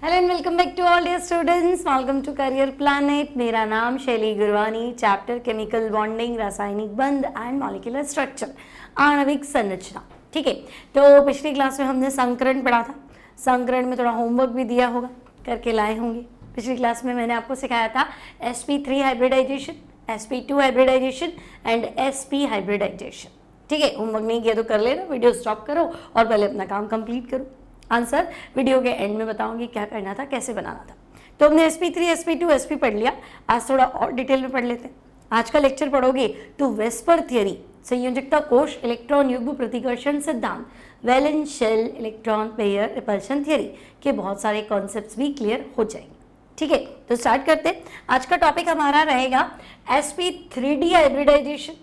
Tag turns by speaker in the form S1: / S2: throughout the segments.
S1: Hello and welcome back to all dear students, welcome to career planet. मेरा नाम शैली Gurwani, chapter chemical bonding, रासायनिक बंध एंड मॉलिक्यूलर स्ट्रक्चर, आणविक संरचना। ठीक है, तो पिछली क्लास में हमने संकरण पढ़ा था। संकरण में थोड़ा होमवर्क भी दिया होगा, करके लाए होंगे। पिछली क्लास में मैंने आपको सिखाया था sp3 hybridization, sp2 hybridization and sp hybridization. ठीक है, होमवर्क नहीं किया तो कर लेना, वीडियो स्टॉप करो और पहले अपना काम कंप्लीट करो। आंसर वीडियो के एंड में बताऊंगी क्या करना था, कैसे बनाना था। तो हमने sp3, sp2, sp पढ़ लिया। आज थोड़ा और डिटेल में पढ़ लेते हैं। आज का लेक्चर पढ़ोगे तो वेस्पर थियरी, संयोजकता कोश, इलेक्ट्रॉन युग्म प्रतिकर्षण सिद्धांत, valence shell, electron pair repulsion theory के बहुत सारे कॉन्सेप्ट्स भी क्लियर हो जाएंगे। ठीक है, तो स्टार्ट करते हैं। आज का टॉपिक हमारा रहेगा sp3d hybridisation,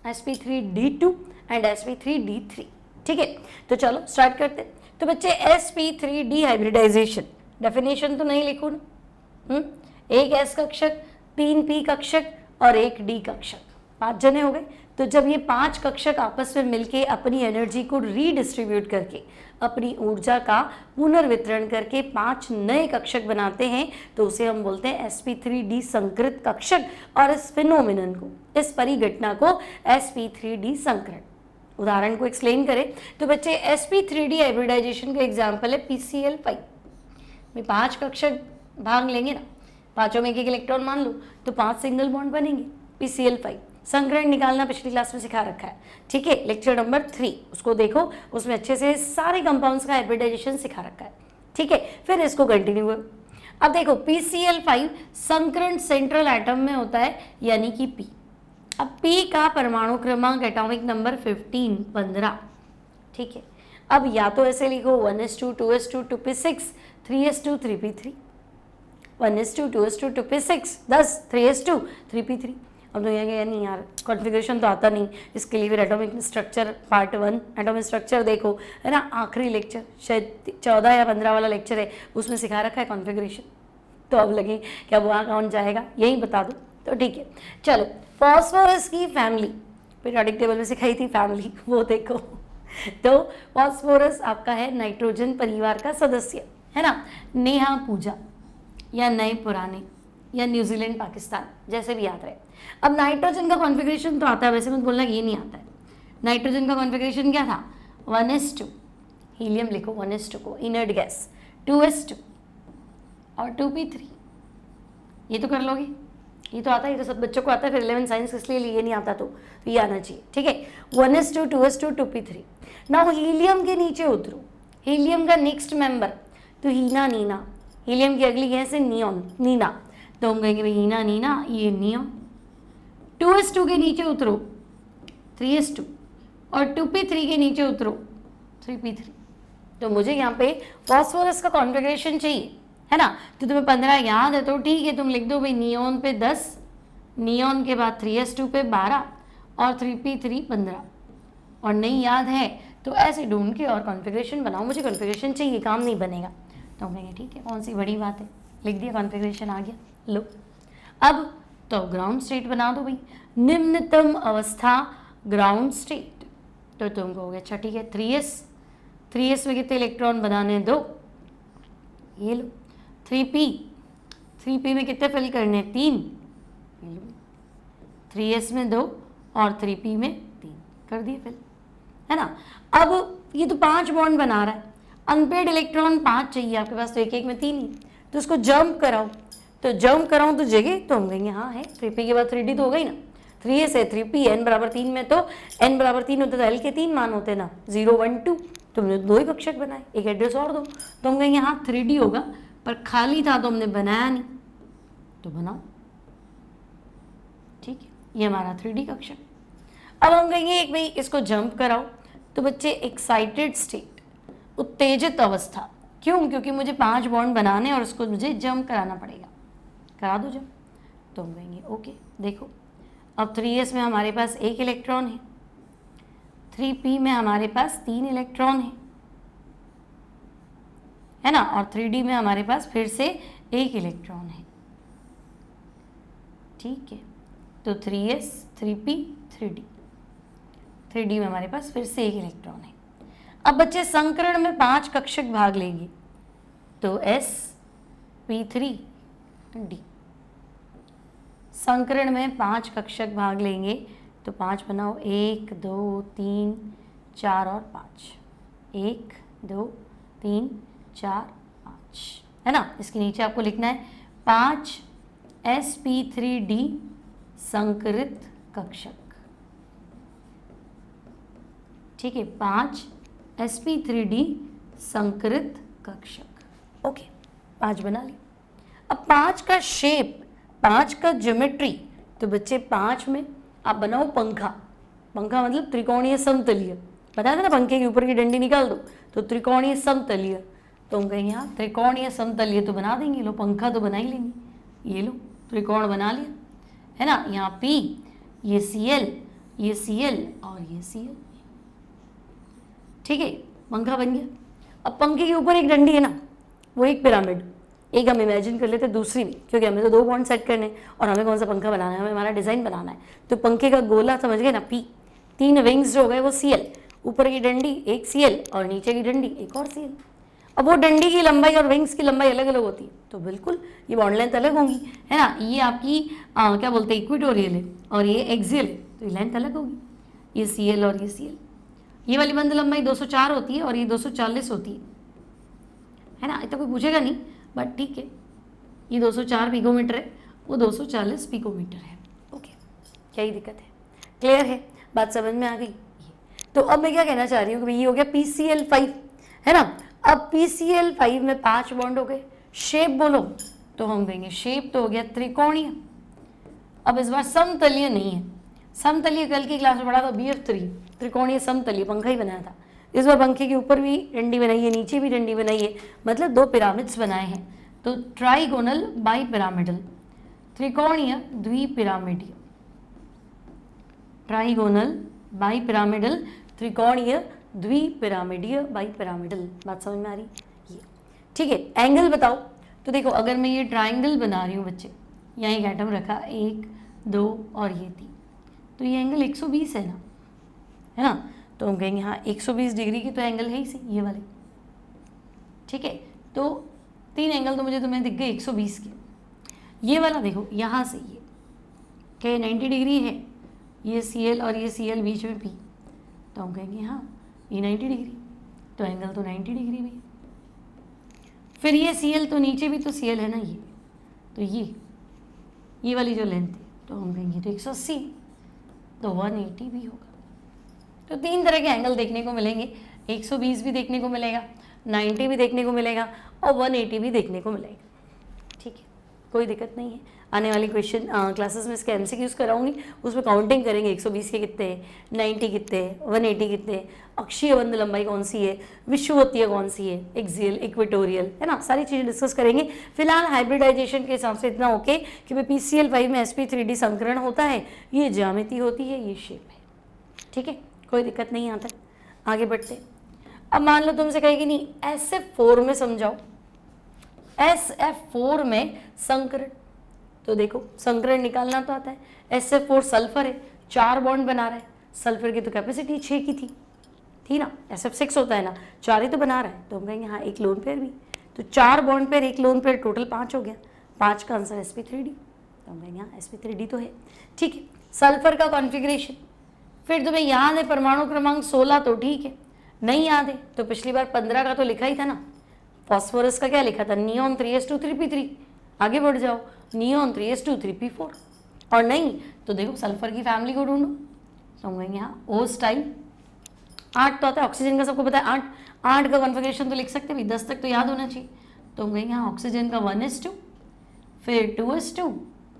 S1: sp3d2 and sp3d3। ठीक है, तो चलो स्टार्ट करते हैं। तो बच्चे sp3d हाइब्रिडाइजेशन, डेफिनेशन तो नहीं लिखूं ना। एक s कक्षक, 3 p कक्षक और एक d कक्षक, 5 जने हो गए। तो जब ये 5 कक्षक आपस में मिलके अपनी एनर्जी को रीडिस्ट्रीब्यूट करके, अपनी ऊर्जा का पुनर्वितरण करके 5 नए कक्षक बनाते हैं, तो उसे हम बोलते हैं sp3d संकृत कक्षक। और इस फिनोमिनन को, इस परिघटना को sp3d संकरण। उदाहरण को एक्सप्लेन करें तो बच्चे sp3d हाइब्रिडाइजेशन का एग्जाम्पल है PCl5 में 5 कक्षक भाग लेंगे ना, पांचों में एक इलेक्ट्रॉन मान लो, तो 5 सिंगल बॉन्ड बनेंगे। PCl5 संकरण निकालना पिछली क्लास में सिखा रखा है। ठीक है, लेक्चर नंबर 3 उसको देखो, उसमें अच्छे से सारे कंपाउंड्स का हाइब्रिडाइजेशन सिखा रखा है। ठीक है, फिर इसको कंटिन्यू करो। अब देखो PCl5 संकरण सेंट्रल एटम में होता है, यानी कि P। अब P का परमाणु क्रमांक एटॉमिक नंबर 15। ठीक है, अब या तो ऐसे लिखो 1s2 2s2 2p6 3s2 3p3, 1s2 2s2 2p6 10 3s2 3p3। अब तो ये नहीं यार, कॉन्फ़िगरेशन तो आता नहीं, इसके लिए फिर atomic structure part 1 atomic structure देखो, है ना। आखिरी लेक्चर शायद 14 या 15 वाला लेक्चर है, उसमें सिखा रखा है कॉन्फ़िगरेशन। तो अब लगे क्या वहाँ कौन जाएगा, यही बता दो तो ठीक है। चलो, फॉस्फोरस की फैमिली पीरियोडिक टेबल में सिखाई थी फैमिली, वो देखो। तो फॉस्फोरस आपका है नाइट्रोजन परिवार का सदस्य, है ना। नेहा पूजा या नए पुराने या न्यूजीलैंड पाकिस्तान, जैसे भी याद रहे। अब नाइट्रोजन का कॉन्फ़िगरेशन तो आता है, वैसे मत बोलना ये नहीं आता है। नाइट्रोजन का कॉन्फ़िगरेशन क्या था, 1s2, हीलियम लिखो 1s2 को, इनर्ट गैस 2s2 और 2p3। ये तो कर लोगे, ये तो आता है, ये तो सब बच्चों को आता है। फिर 11 साइंस इसलिए ये नहीं आता तो ये आना चाहिए। ठीक है, 1s2 2s2 2p3। Now helium के नीचे उतरो, हीलियम का नेक्स्ट मेंबर तो हीना नीना, हीलियम की अगली गैस है नियॉन नीना, तो हम कहेंगे भाई हीना नीना, ये नियॉन। 2s2 के नीचे उतरो 3s2 और 2p3 के नीचे उतरो 3p3। तो मुझे यहाँ पे फॉस्फोरस का कॉन्फ़िगरेशन चाहिए, है ना। तो तुम्हें 15 याद है तो ठीक है, तुम लिख दो भाई नियॉन पे 10, नियॉन के बाद 3s2 पे 12 और 3p3 15। और नहीं याद है तो ऐसे ढूंढ के और कॉन्फ़िगरेशन बनाओ, मुझे कॉन्फ़िगरेशन चाहिए, काम नहीं बनेगा। तो हम कहेंगे ठीक है, कौन सी बड़ी बात है, लिख दिया कॉन्फ़िगरेशन आ गया। लो अब तो ग्राउंड स्टेट बना दो भाई, निम्नतम अवस्था ग्राउंड स्टेट। तो तुम कहोगे अच्छा ठीक है, 3s में कितने इलेक्ट्रॉन बनाने दो, ये लो। 3p में कितने फिल करने, 3, 3s में 2 और 3p में 3 कर दिए फिल, है ना। अब ये तो 5 बॉन्ड बना रहा है, अनपेड इलेक्ट्रॉन 5 चाहिए आपके पास, तो एक एक में 3 ही, तो उसको जंप कराओ। तो जंप कराऊं तो जगह, तो हम कहेंगे हाँ है, 3p के बाद 3d तो हो गई ना, 3s है 3p, n बराबर 3 में तो n बराबर 3 होता तो l के 3 मान होते ना, 0 1 2। तुमने 2 ही कक्षक बनाए, एक एड्रेस और दो, तो हम कहेंगे हाँ 3d होगा, पर खाली था तो हमने बनाया नहीं, तो बनाओ। ठीक है, ये हमारा 3d कक्षक। अब हम कहेंगे एक भाई इसको जंप कराओ, तो बच्चे एक्साइटेड स्टेट, उत्तेजित अवस्था, क्यों, क्योंकि मुझे 5 बॉन्ड बनाने और उसको मुझे जंप कराना पड़ेगा, करा दो जंप। तो हम कहेंगे ओके। देखो अब 3s में हमारे पास 1 इलेक्ट्रॉन है, 3p में हमारे पास 3 इलेक्ट्रॉन है ना, और 3d में हमारे पास फिर से 1 इलेक्ट्रॉन है। ठीक है, तो 3s 3p 3d, 3d में हमारे पास फिर से 1 इलेक्ट्रॉन है। अब बच्चे संकरण में 5 कक्षक भाग लेंगे, तो s P3D। संकरण में 5 कक्षक भाग लेंगे, तो 5 बनाओ, 1 2 3 4 और 5, 1 2 3 4 5, है ना। इसके नीचे आपको लिखना है 5 sp3d संकरित कक्षक, ठीक है, 5 sp3d संकरित कक्षक। ओके, 5 बना ली। अब 5 का शेप, 5 का ज्योमेट्री, तो बच्चे 5 में आप बनाओ पंखा। पंखा मतलब त्रिकोणीय समतलीय, बताया था ना, पंखे के ऊपर की डंडी निकाल दो तो त्रिकोणीय समतलीय, तो हम कहेंगे यहाँ त्रिकोणीय समतलीय तो बना देंगे, लो पंखा तो बना ही लेंगे। ये लो त्रिकोण बना लिया, है ना। यहाँ P, ये Cl, ये Cl और ये Cl, ठीक है, पंखा बन गया। अब पंखे के ऊपर एक डंडी है ना, वो एक पिरामिड, एक हम इमेजिन कर लेते हैं दूसरी भी, क्योंकि हमें तो 2 बॉन्ड सेट करने और हमें कौन सा पंखा बनाना है, हमें हमारा डिज़ाइन बनाना है। तो पंखे का गोला समझ गए ना, P, 3 विंग्स जो हो गए वो Cl, ऊपर की डंडी एक Cl और नीचे की डंडी एक और Cl। अब वो डंडी की लंबाई और विंग्स की लंबाई अलग अलग होती है, तो बिल्कुल ये बॉन्ड लेंथ अलग होंगी, है ना। ये आपकी क्या बोलते हैं, इक्वेटोरियल है और ये एक्सियल है, तो ये लेंथ अलग होगी, ये Cl और ये Cl। ये वाली बंद लंबाई 204 होती है और ये 240 होती है ना। इतना कोई पूछेगा नहीं, बट ठीक है, ये 204 पिकोमीटर है, वो 240 पिकोमीटर है। ओके, क्या ही दिक्कत है, क्लियर है, बात समझ में आ गई। तो अब मैं क्या कहना चाह रही हूँ कि ये हो गया PCl5, है ना। अब PCl5 में 5 बॉन्ड हो गए। शेप बोलो, तो हम कहेंगे शेप तो हो गया त्रिकोणीय। अब इस बार समतलीय नहीं है, समतलीय कल की क्लास में पढ़ा था BF3, त्रिकोणीय समतलीय पंखा ही बनाया था। इस बार पंखे के ऊपर भी डंडी बनाई है, नीचे भी डंडी बनाई है, मतलब 2 पिरामिड्स बनाए हैं। तो ट्राइगोनल बाई पिरामिडल, त्रिकोणीय द्विपिरामिडीय, ट्राइगोनल बाई पिरामिडल, त्रिकोणीय द्विपिरामिडीय बाई पिरामिडल। बात समझ में आ रही ये, ठीक है। एंगल बताओ, तो देखो अगर मैं ये ट्राइंगल बना रही हूँ बच्चे, यहाँ एक एटम रखा, 1 2 और ये 3, तो ये एंगल 120 है ना, है ना। तो हम कहेंगे हाँ 120 डिग्री की तो एंगल है ही सही, ये वाले, ठीक है। तो 3 एंगल तो मुझे तुम्हें दिख गए 120 के। ये वाला देखो यहाँ से ये क्या 90 डिग्री है, ये Cl और ये Cl बीच में P, तो हम कहेंगे हाँ ये 90 डिग्री, तो एंगल तो 90 डिग्री भी है। फिर ये Cl तो नीचे भी तो Cl है ना, ये तो ये वाली जो लेंथ है, तो हम कहेंगे तो 180, तो 180 भी होगा। तो 3 तरह के एंगल देखने को मिलेंगे, 120 भी देखने को मिलेगा, 90 भी देखने को मिलेगा और 180 भी देखने को मिलेगा, ठीक है, कोई दिक्कत नहीं है। आने वाली क्वेश्चन क्लासेस में इसके MCQs कराऊंगी, उसमें काउंटिंग करेंगे 120 के कितने हैं, 90 कितने हैं, 180 कितने हैं, अक्षीय बंद लंबाई कौन सी है, विषुवतीय कौन सी है, एक्सियल, इक्वेटोरियल, है ना, सारी चीज़ें डिस्कस करेंगे। फिलहाल हाइब्रिडाइजेशन के हिसाब से इतना ओके कि भाई PCl5 में sp3d संकरण होता है, ये ज्यामिति होती है, ये शेप है, ठीक है, कोई दिक्कत नहीं आता। आगे बढ़ते। अब मान लो तुमसे कहेगी नहीं SF4 में समझाओ, SF4 में संकरण, तो देखो संकरण निकालना तो आता है। SF4 सल्फर है, 4 बॉन्ड बना रहा है, सल्फर की तो कैपेसिटी 6 की थी ना, SF6 होता है ना, 4 ही तो बना रहा है, तो हम कहेंगे हाँ एक लोन पेयर भी, तो 4 बॉन्ड पेयर एक लोन पेयर, टोटल 5 हो गया, 5 का आंसर sp3d, तो हम कहेंगे हाँ sp3d तो है, ठीक है। सल्फर का कॉन्फ़िगरेशन, फिर तुम्हें याद है परमाणु क्रमांक 16, तो ठीक है, नहीं याद है तो पिछली बार 15 का तो लिखा ही था ना। फॉस्फोरस का क्या लिखा था, नियॉन 3s2 3p3, आगे बढ़ जाओ, नियॉन 3s2 3p4, और नहीं तो देखो सल्फर की फैमिली को ढूंढो, तो हम कहेंगे हाँ ओस टाइप 8 तो आता है, ऑक्सीजन का सबको पता है 8 का कॉन्फ़िगरेशन तो लिख सकते हैं, 10 तक तो याद होना चाहिए, तो हम कहेंगे हाँ ऑक्सीजन का 1s2, फिर 2s2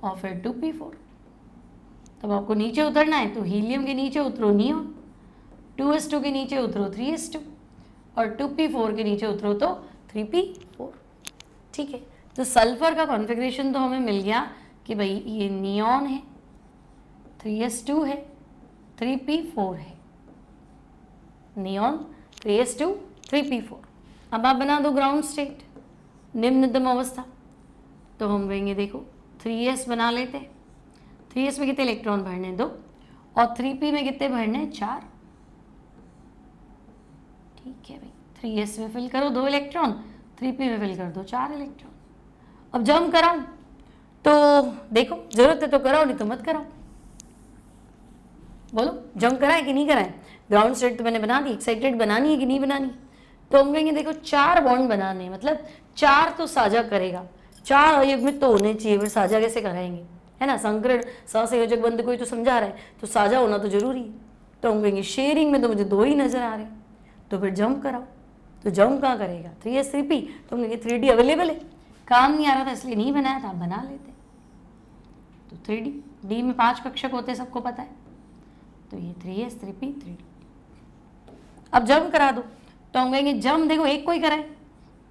S1: और फिर 2p4। तब आपको नीचे उतरना है तो हीलियम के नीचे उतरो नियॉन, 2s2 के नीचे उतरो 3s2 और 2p4 के नीचे उतरो तो 3p4, ठीक है। तो सल्फर का कॉन्फ़िगरेशन तो हमें मिल गया कि भाई ये नियॉन है, 3s2 है, 3p4 है, नियॉन 3s2 3p4। अब आप बना दो ग्राउंड स्टेट, निम्नतम अवस्था, तो हम कहेंगे देखो 3s बना लेते हैं, 3s में कितने इलेक्ट्रॉन भरने, 2, और 3p में कितने भरने, 4, ठीक है भाई, 3s में फिल करो 2 इलेक्ट्रॉन, 3p में फिल कर दो 4 इलेक्ट्रॉन, अब जम कराऊं तो देखो जरूरत है तो कराओ, नहीं तो मत कराओ। बोलो जम कराए कि नहीं कराए? ग्राउंड स्टेट तो मैंने बना दी, एक्साइटेड बनानी है कि नहीं बनानी? तो हम कहेंगे देखो 4 बॉन्ड बनाने, मतलब 4 तो साझा करेगा, 4 अयुग्मित तो होने चाहिए, फिर साझा कैसे कराएंगे, है ना? संकरण सहसंयोजक बंध कोई तो समझा रहा है, तो साझा होना तो जरूरी है। तो हम कहेंगे शेयरिंग में तो मुझे 2 ही नजर आ रहे हैं, तो फिर जम कराओ। तो जम कहाँ करेगा? 3s 3p। तो हम कहेंगे 3d अवेलेबल है, काम नहीं आ रहा था इसलिए नहीं बनाया था, आप बना लेते। तो 3d, d में 5 कक्षक होते हैं, सबको पता है। तो ये 3s 3p 3d। अब जम करा दो, तो हम कहेंगे जम देखो एक कोई कराए,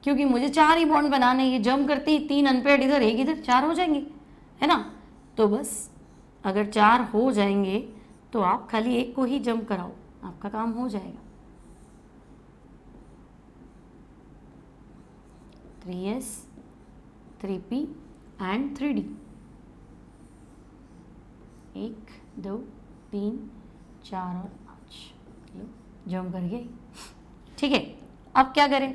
S1: क्योंकि मुझे 4 ही बॉन्ड बनाने, ये जम करते ही 3 अनपेयर्ड इधर, 1 इधर, 4 हो जाएंगे, है ना? तो बस अगर 4 हो जाएंगे तो आप खाली एक को ही जम कराओ, आपका काम हो जाएगा। 3s 3p एंड 3d, 1 2 3 4 और 5, जम कर गए। ठीक है, अब क्या करें?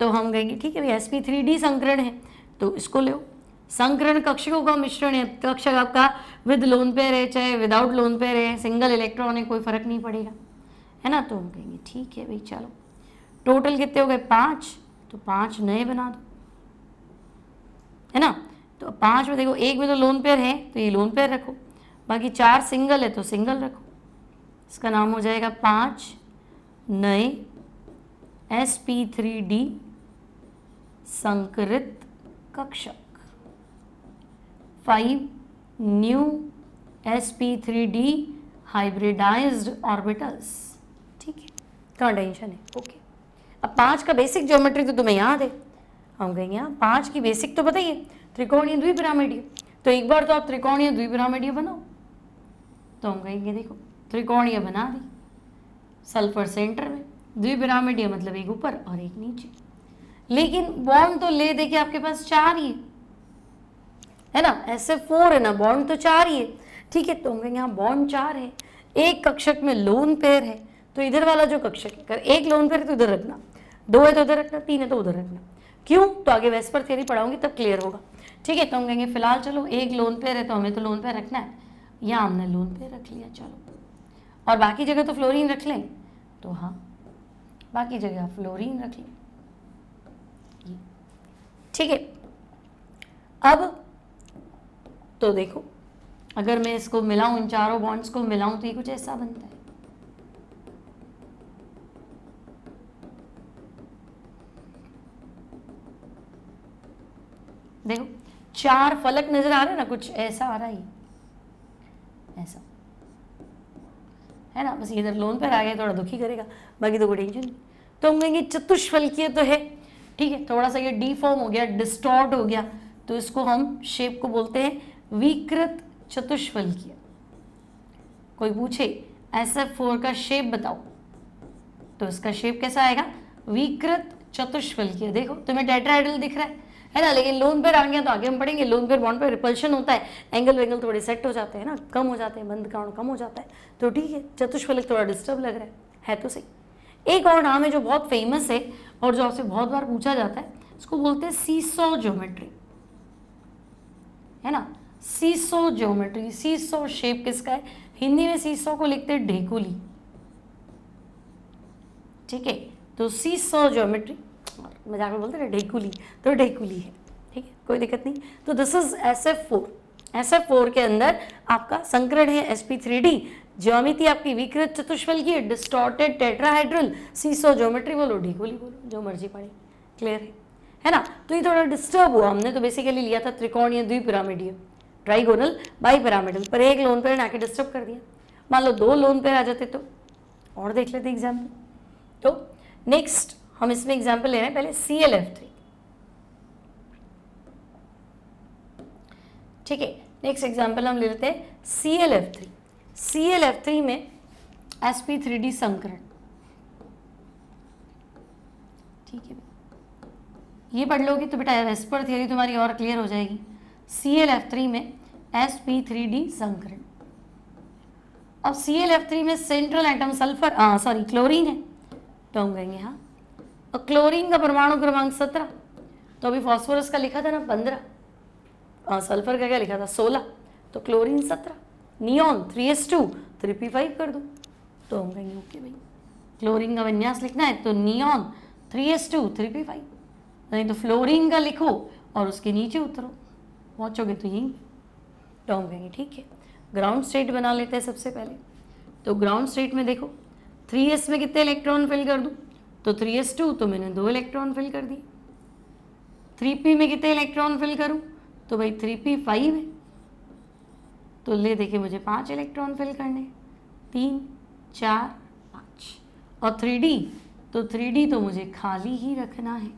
S1: तो हम कहेंगे ठीक है भाई sp3d संकरण है, तो इसको लो। संकरण कक्षकों का मिश्रण है, कक्षक आपका विद लोन पेयर है चाहे विदाउट लोन पेयर है, सिंगल इलेक्ट्रॉन है, कोई फर्क नहीं पड़ेगा, है ना? तो हम कहेंगे ठीक है भाई चलो, टोटल कितने हो गए? 5, तो 5 नए बना दो, है ना? तो 5 में देखो 1 में तो लोन पेयर है तो ये लोन पेयर रखो, बाकी 4 सिंगल है तो सिंगल रखो। इसका नाम हो जाएगा 5 नए sp3d संकरित कक्षक, 5 न्यू sp3d हाइब्रिडाइज्ड ऑर्बिटल्स। ठीक है, कहाँ टेंशन है? ओके। अब 5 का बेसिक ज्योमेट्री तो तुम्हें याद है, हम कहेंगे हाँ 5 की बेसिक तो बताइए, त्रिकोणीय द्विपिरामिडीय। तो एक बार तो आप त्रिकोणीय द्विपिरामिडीय बनाओ। तो हम कहेंगे देखो त्रिकोणीय बना दी, सल्फर सेंटर में, द्विपिरामिडीय मतलब एक ऊपर और एक नीचे, लेकिन बॉन्ड तो ले दे के आपके पास 4 ही है ना? SF4 है ना, बॉन्ड तो 4 ही है। ठीक है, तो हम कहेंगे यहाँ बॉन्ड 4 है, एक कक्षक में लोन पेयर है, तो इधर वाला जो कक्षक है, अगर एक लोन पेयर है तो इधर रखना, 2 है तो उधर रखना, 3 है तो उधर रखना। क्यों? तो आगे वेस्पर थ्योरी पढ़ाऊंगी तब क्लियर होगा। ठीक है, तो हम कहेंगे फिलहाल चलो एक लोन पेयर है तो हमें तो लोन पेयर रखना है, यहाँ हमने लोन पेयर रख लिया, चलो। और बाकी जगह तो फ्लोरीन रख लें, तो हाँ बाकी जगह फ्लोरीन रख लें। ठीक है, अब तो देखो अगर मैं इसको मिलाऊं, इन चारों बॉन्ड्स को मिलाऊं तो ये कुछ ऐसा बनता है। देखो 4 फलक नजर आ रहे हैं ना, कुछ ऐसा आ रहा है, ऐसा है ना? बस इधर लोन पर आ गया, थोड़ा दुखी करेगा, बाकी तो कोई टेंशन नहीं। तो हम कहेंगे चतुष्फलकीय तो है, ठीक है, थोड़ा सा ये डीफॉर्म हो गया, डिस्टॉर्ट हो गया, तो इसको हम शेप को बोलते हैं विकृत चतुष्फलकीय। कोई पूछे SF4 का शेप बताओ, तो इसका शेप कैसा आएगा? विकृत चतुष्फलकीय। देखो तुम्हें टेट्राहेड्रल दिख रहा है ना, लेकिन लोन पेयर आ गया तो आगे हम पढ़ेंगे, लोन पेयर बॉन्ड पे रिपल्शन होता है, एंगल वेंगल थोड़े सेट हो जाते हैं ना, कम हो जाते हैं, बंद काउंट कम हो जाता है, तो ठीक है चतुष्फलक थोड़ा डिस्टर्ब लग रहा है तो सही। एक और नाम है जो बहुत फेमस है और जो आपसे बहुत बार पूछा जाता है, इसको बोलते हैं सीसो ज्योमेट्री, है ना? सीसो ज्योमेट्री, सीसो शेप किसका है? हिंदी में सीसो को लिखते हैं ढेकुली। ठीक है, तो सीसो ज्योमेट्री, मजाक में बोलते हैं ढेकुली, तो ढेकुली है। ठीक है, कोई दिक्कत नहीं। तो दिस इज SF4। SF4 के अंदर आपका संकरण है sp3d, ज्यामिति आपकी विकृत चतुष्फलकीय, डिस्टॉर्टेड टेट्राहेड्रल, सीसो ज्योमेट्री बोलो, ढेकुली बोलो, जो मर्जी पड़े, क्लियर है ना? तो ये थोड़ा डिस्टर्ब हुआ, हमने तो बेसिकली लिया था त्रिकोणीय द्विपिरामिडीय, ट्राइगोनल बाइपिरामिडल, पर एक लोन पेयर ने आके डिस्टर्ब कर दिया। मान लो 2 लोन पेयर आ जाते तो और देख लेते एग्जाम्पल। तो नेक्स्ट हम इसमें एग्जाम्पल ले रहे हैं, पहले ClF3। ठीक है, नेक्स्ट एग्जाम्पल हम ले लेते हैं ClF3। ClF3 में sp3d संकरण। ठीक है, ये पढ़ लोगी तो बेटा वेस्पर थ्योरी तुम्हारी और क्लियर हो जाएगी। ClF3 में sp3d संकरण। अब ClF3 में सेंट्रल एटम क्लोरीन है, तो हम कहेंगे हाँ, और क्लोरीन का परमाणु क्रमांक 17, तो अभी फॉस्फोरस का लिखा था ना 15, सल्फर का क्या लिखा था 16, तो क्लोरीन 17, नियॉन 3s2 3p5 कर दूँ तो हम कहेंगे ओके भाई। क्लोरीन का विन्यास लिखना है तो नियॉन 3s2 3p5, नहीं तो फ्लोरीन का लिखो और उसके नीचे उतरो, पहुँचोगे तो यही, तो हम कहेंगे ठीक है। ग्राउंड स्टेट बना लेते हैं सबसे पहले। तो ग्राउंड स्टेट में देखो 3s में कितने इलेक्ट्रॉन फिल कर दूँ, तो 3s2 तो मैंने 2 इलेक्ट्रॉन फिल कर दिए। 3p में कितने इलेक्ट्रॉन फिल करूँ, तो भाई 3p5 है, तो ले देखिए मुझे 5 इलेक्ट्रॉन फिल करने, 3 4 5। और 3d, तो 3d तो मुझे खाली ही रखना है।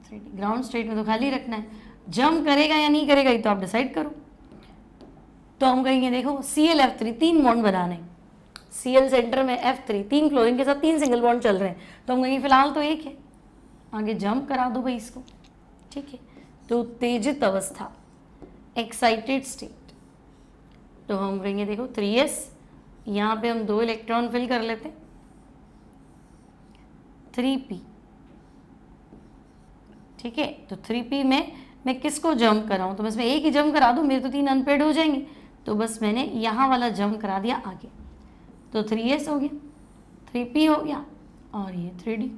S1: 3d ग्राउंड स्टेट में तो खाली रखना है, जंप करेगा या नहीं करेगा ये तो आप डिसाइड करो। तो हम कहेंगे देखो ClF3 3 बॉन्ड बनाने, Cl सेंटर में F3 3 क्लोरीन के साथ 3 सिंगल बॉन्ड चल रहे हैं, तो हम कहेंगे फिलहाल तो एक है, आगे जंप करा दो भाई इसको, ठीक है। तो उत्तेजित अवस्था एक्साइटेड स्टेट, तो हम कहेंगे देखो 3s, यहाँ पे हम 2 इलेक्ट्रॉन फिल कर लेते हैं, 3p, ठीक है। तो 3p में मैं किसको जंप कराऊँ, तो बस मैं एक ही जंप करा दूँ, मेरे तो 3 अनपेड हो जाएंगे, तो बस मैंने यहाँ वाला जंप करा दिया आगे, तो 3s हो गया, 3p हो गया और ये 3d,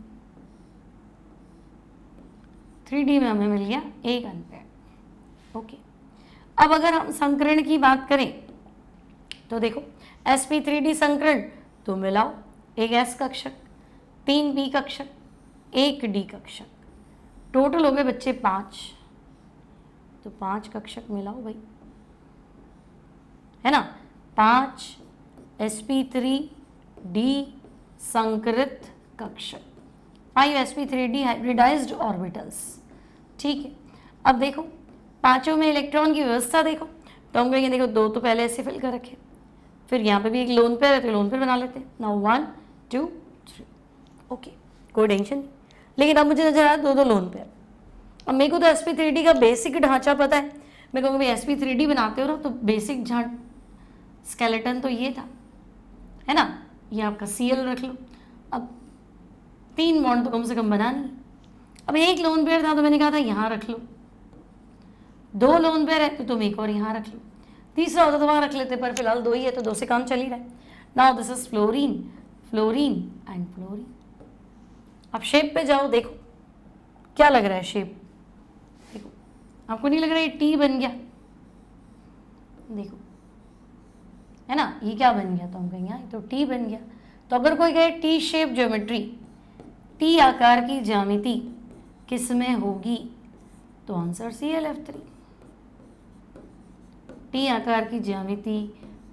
S1: 3d में हमें मिल गया एक अनपेड, ओके। अब अगर हम संकरण की बात करें तो देखो sp3d संकरण, तो मिलाओ एक s कक्षक, 3 p कक्षक, 1 d कक्षक, टोटल हो गए बच्चे 5, तो 5 कक्षक मिलाओ भाई, है ना। 5 sp3d संकृत कक्षक, 5 sp3d हाइब्रिडाइज्ड ऑर्बिटल्स, ठीक है। अब देखो पांचों में इलेक्ट्रॉन की व्यवस्था देखो, तो हम कहेंगे देखो 2 तो पहले ऐसे फिल कर रखे, फिर यहाँ पे भी एक लोन पेयर है तो लोन पेयर बना लेते हैं। नाउ 1 2 3, ओके कोई टेंशन नहीं। लेकिन अब मुझे नजर आया 2 लोन पेयर। अब मेरे को तो sp3d का बेसिक ढांचा पता है, मैं कहूँगा भाई sp3d बनाते हो ना तो बेसिक स्केलेटन तो ये था, है ना, ये आपका Cl रख लो। अब 3 बॉन्ड तो कम से कम बना नहीं, अब एक लोन पेयर था तो मैंने कहा था यहाँ रख लो, 2 लोन पेयर है तो तुम एक और यहाँ रख लो, तीसरा होता तो वहाँ रख लेते, पर फिलहाल 2 ही है तो 2 से काम चल ही रहा है। Now this is fluorine, fluorine and fluorine. अब शेप पे जाओ, देखो क्या लग रहा है शेप, देखो आपको नहीं लग रहा है टी बन गया, देखो है ना, ये क्या बन गया, तो हम कहेंगे तो टी बन गया। तो अगर कोई कहे टी शेप ज्योमेट्री, टी आकार की ज्यामिति किस में होगी, तो आंसर ClF3। टी आकार की ज्यामिति,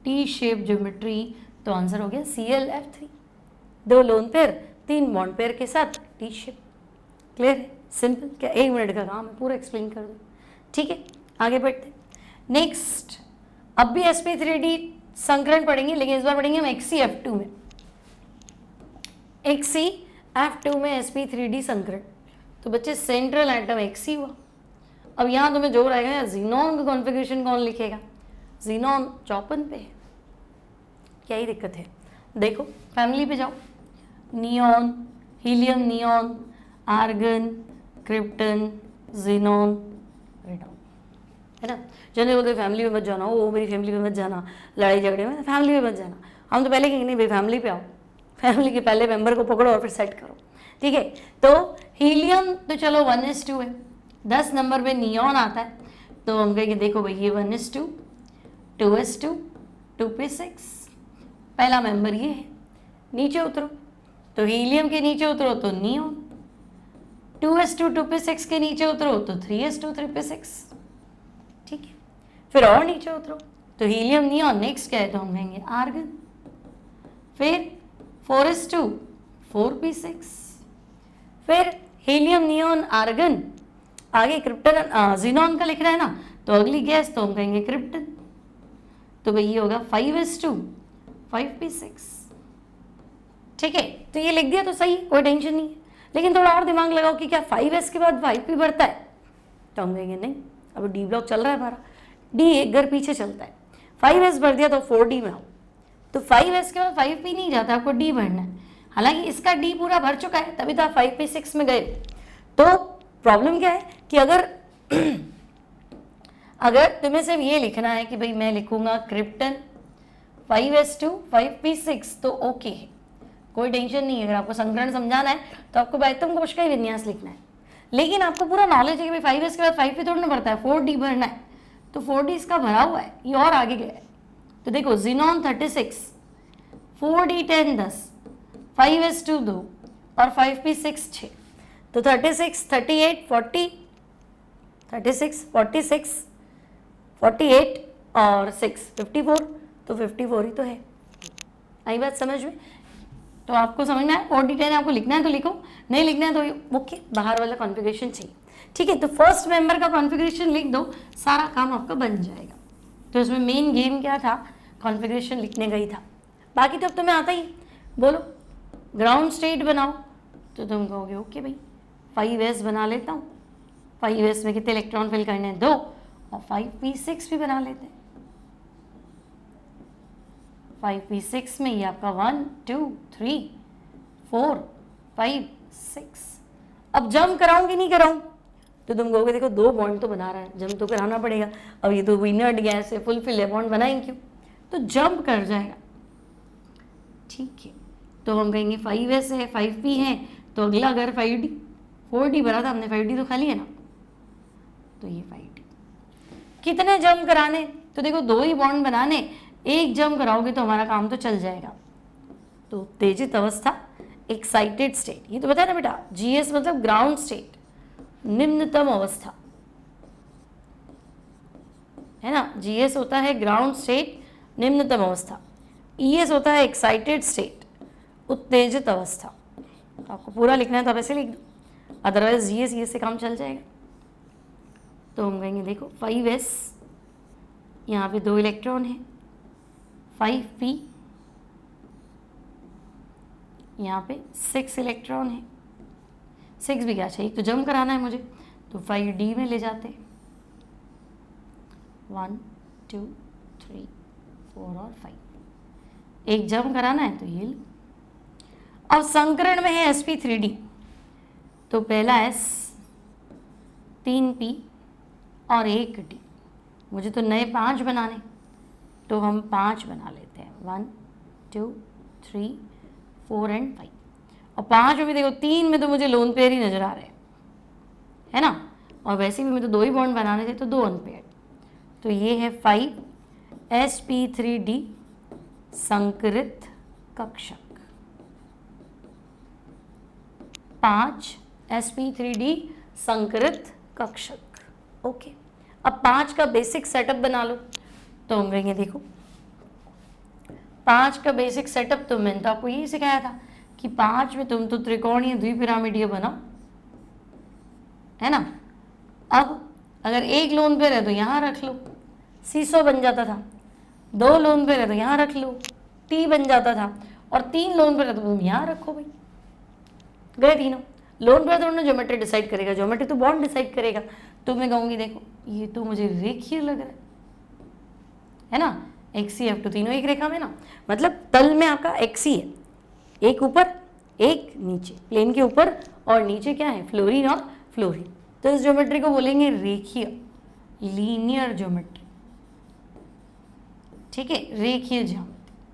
S1: टी शेप ज्योमेट्री, तो आंसर हो गया ClF3। 2 lone pair 3 bond pair के साथ टी शेप। क्लियर है, सिंपल, क्या 1 मिनट का काम है, पूरा एक्सप्लेन कर दो, ठीक है। आगे बढ़ते नेक्स्ट, अब भी sp3d संकरण पढ़ेंगे, लेकिन इस बार पढ़ेंगे हम XeF2 में। XeF2 में sp3d संकरण, तो बच्चे सेंट्रल एटम Xe हुआ। अब यहाँ तुम्हें जोर आएगा यार, जीनॉन का कॉन्फ़िगरेशन कौन लिखेगा, जीनॉन 54 पे है, क्या ही दिक्कत है। देखो फैमिली पे जाओ, neon, helium neon, argon, krypton, xenon, radon, है ना। जैसे बोलते फैमिली में मत जाना, वो मेरी फैमिली में मत जाना, लड़ाई झगड़े में फैमिली में मत जाना। हम तो पहले कहेंगे नहीं भाई फैमिली पे आओ, फैमिली के पहले मेंबर को पकड़ो और फिर सेट करो, ठीक है। तो हीलियम तो चलो 1s2 है, 10 नंबर में नियॉन आता है, तो हम कहेंगे देखो भाई ये 1s2, 2s2, 2p6, पहला मेंबर ये है। नीचे उतरो तो हीलियम के नीचे उतरो तो नियॉन, 2s2, 2p6 के नीचे उतरो तो 3s2, 3p6, ठीक है। फिर और नीचे उतरो तो हीलियम नियॉन, नेक्स्ट क्या है, तो हम कहेंगे आर्गन, फिर 4s2, 4p6, फिर हीलियम नियॉन आर्गन, आगे क्रिप्टन जीनॉन का लिख रहा है ना, तो अगली गैस तो हम कहेंगे क्रिप्टन, तो भाई ये होगा 5s2, 5p6, ठीक है। तो ये लिख दिया तो सही, कोई टेंशन नहीं है। लेकिन थोड़ा और दिमाग लगाओ कि क्या 5s के बाद 5p बढ़ता है, तो हम कहेंगे नहीं, अब डी ब्लॉक चल रहा है हमारा, डी एक घर पीछे चलता है, 5s बढ़ दिया तो 4d में आओ, तो 5s के बाद 5p नहीं जाता, आपको डी भरना है। हालांकि इसका डी पूरा भर चुका है, तभी तो आप 5p6 में गए, तो प्रॉब्लम क्या है कि अगर तुम्हें सिर्फ ये लिखना है कि भाई मैं लिखूंगा क्रिप्टन 5s2 5p6 तो ओके है, कोई टेंशन नहीं है। अगर आपको संकरण समझाना है तो आपको बाइथम कोश का ही विन्यास लिखना है, लेकिन आपको पूरा नॉलेज है कि भाई 5s के बाद 5p तोड़ना पड़ता है, 4d भरना है, तो 4d इसका भरा हुआ है, ये और आगे गया है। तो देखो जिनॉन 36, 4d 10 10, 5s2 2 और 5p6 6, तो 36 38 40, 36 46 48 और 6 54, तो 54 ही तो है। आई बात समझ में? तो आपको समझना है 4d 10 आपको लिखना है तो लिखो, नहीं लिखना है तो ओके, बाहर वाला कॉन्फ़िगरेशन चाहिए, ठीक है। तो फर्स्ट मेंबर का कॉन्फ़िगरेशन लिख दो, सारा काम आपका बन जाएगा। तो इसमें मेन गेम क्या था, कॉन्फ़िगरेशन लिखने का ही था, बाकी तो अब तुम्हें आता ही। बोलो ग्राउंड स्टेट बनाओ, तो तुम कहोगे ओके भाई 5s बना लेता हूँ, 5s में कितने इलेक्ट्रॉन फिल करने हैं 2, और 5p6 भी बना लेते हैं। 5p6 में ये आपका 1 2 3 4 5 6। अब जंप कराऊंगी नहीं कराऊं, तो तुम कहोगे देखो 2 बॉन्ड तो बना रहा है, जंप तो कराना पड़ेगा, अब ये तो इनर्ट गैस है, फुलफिल है, बॉन्ड बनाएंगे क्यों, तो जंप कर जाएगा, ठीक है। तो हम कहेंगे 5s है 5p है, तो अगला अगर 5d 4d भरा था हमने, 5d तो खाली है ना, तो ये 5d। कितने जंप कराने, तो देखो 2 ही बॉन्ड बनाने, एक जंप कराओगे तो हमारा काम तो चल जाएगा। तो उत्तेजित अवस्था एक्साइटेड स्टेट, ये तो बताया ना बेटा, जीएस मतलब ग्राउंड स्टेट, निम्नतम अवस्था है ना, जीएस होता है ग्राउंड स्टेट निम्नतम अवस्था, ईएस होता है एक्साइटेड स्टेट उत्तेजित अवस्था। तो आपको पूरा लिखना है तो आप ऐसे लिख दो, अदरवाइज जीएस ईएस से काम चल जाएगा। तो हम कहेंगे देखो 5s यहाँ पे 2 इलेक्ट्रॉन है, 5p यहाँ पे 6 इलेक्ट्रॉन है, 6 भी क्या चाहिए, तो जंप कराना है मुझे, तो 5d में ले जाते हैं, 1 2 3 4 और 5, एक जंप कराना है तो ये लो। अब संकरण में है sp3d, तो पहला s 3p और 1d, मुझे तो नए 5 बनाने, तो हम 5 बना लेते हैं, 1 2 3 4 एंड 5। और 5 में भी देखो 3 में तो मुझे लोन पेयर ही नजर आ रहे हैं, है ना, और वैसे भी मुझे तो 2 ही बॉन्ड बनाने थे, तो 2 अनपेयर। तो ये है 5 sp3d संकरित कक्षक, 5 sp3d संकरित कक्षक, ओके। अब 5 का बेसिक सेटअप बना लो, तो हम कहेंगे देखो 5 का बेसिक सेटअप तो मैंने तो आपको यही सिखाया था कि 5 में तुम तो त्रिकोणीय द्विपिरामिडीय बनाओ, है ना। अब अगर एक लोन पेयर है तो यहाँ रख लो, सीसो बन जाता था, 2 लोन पेयर है तो यहाँ रख लो, टी बन जाता था, और 3 लोन पेयर है तो तुम यहाँ रखो भाई, गए तीनों। लोन पेयर तो ज्योमेट्री डिसाइड करेगा, ज्योमेट्री तो बॉन्ड डिसाइड करेगा। तो मैं कहूँगी देखो ये तो मुझे रेखीय लग रहा है ना, XCF2 तीनों एक रेखा में ना, मतलब तल में आपका XC है, एक ऊपर एक नीचे, प्लेन के ऊपर और नीचे क्या है, फ्लोरीन और फ्लोरीन। तो इस ज्योमेट्री को बोलेंगे रेखीय, लीनियर ज्योमेट्री, ठीक है, रेखीय ज्योमेट्री।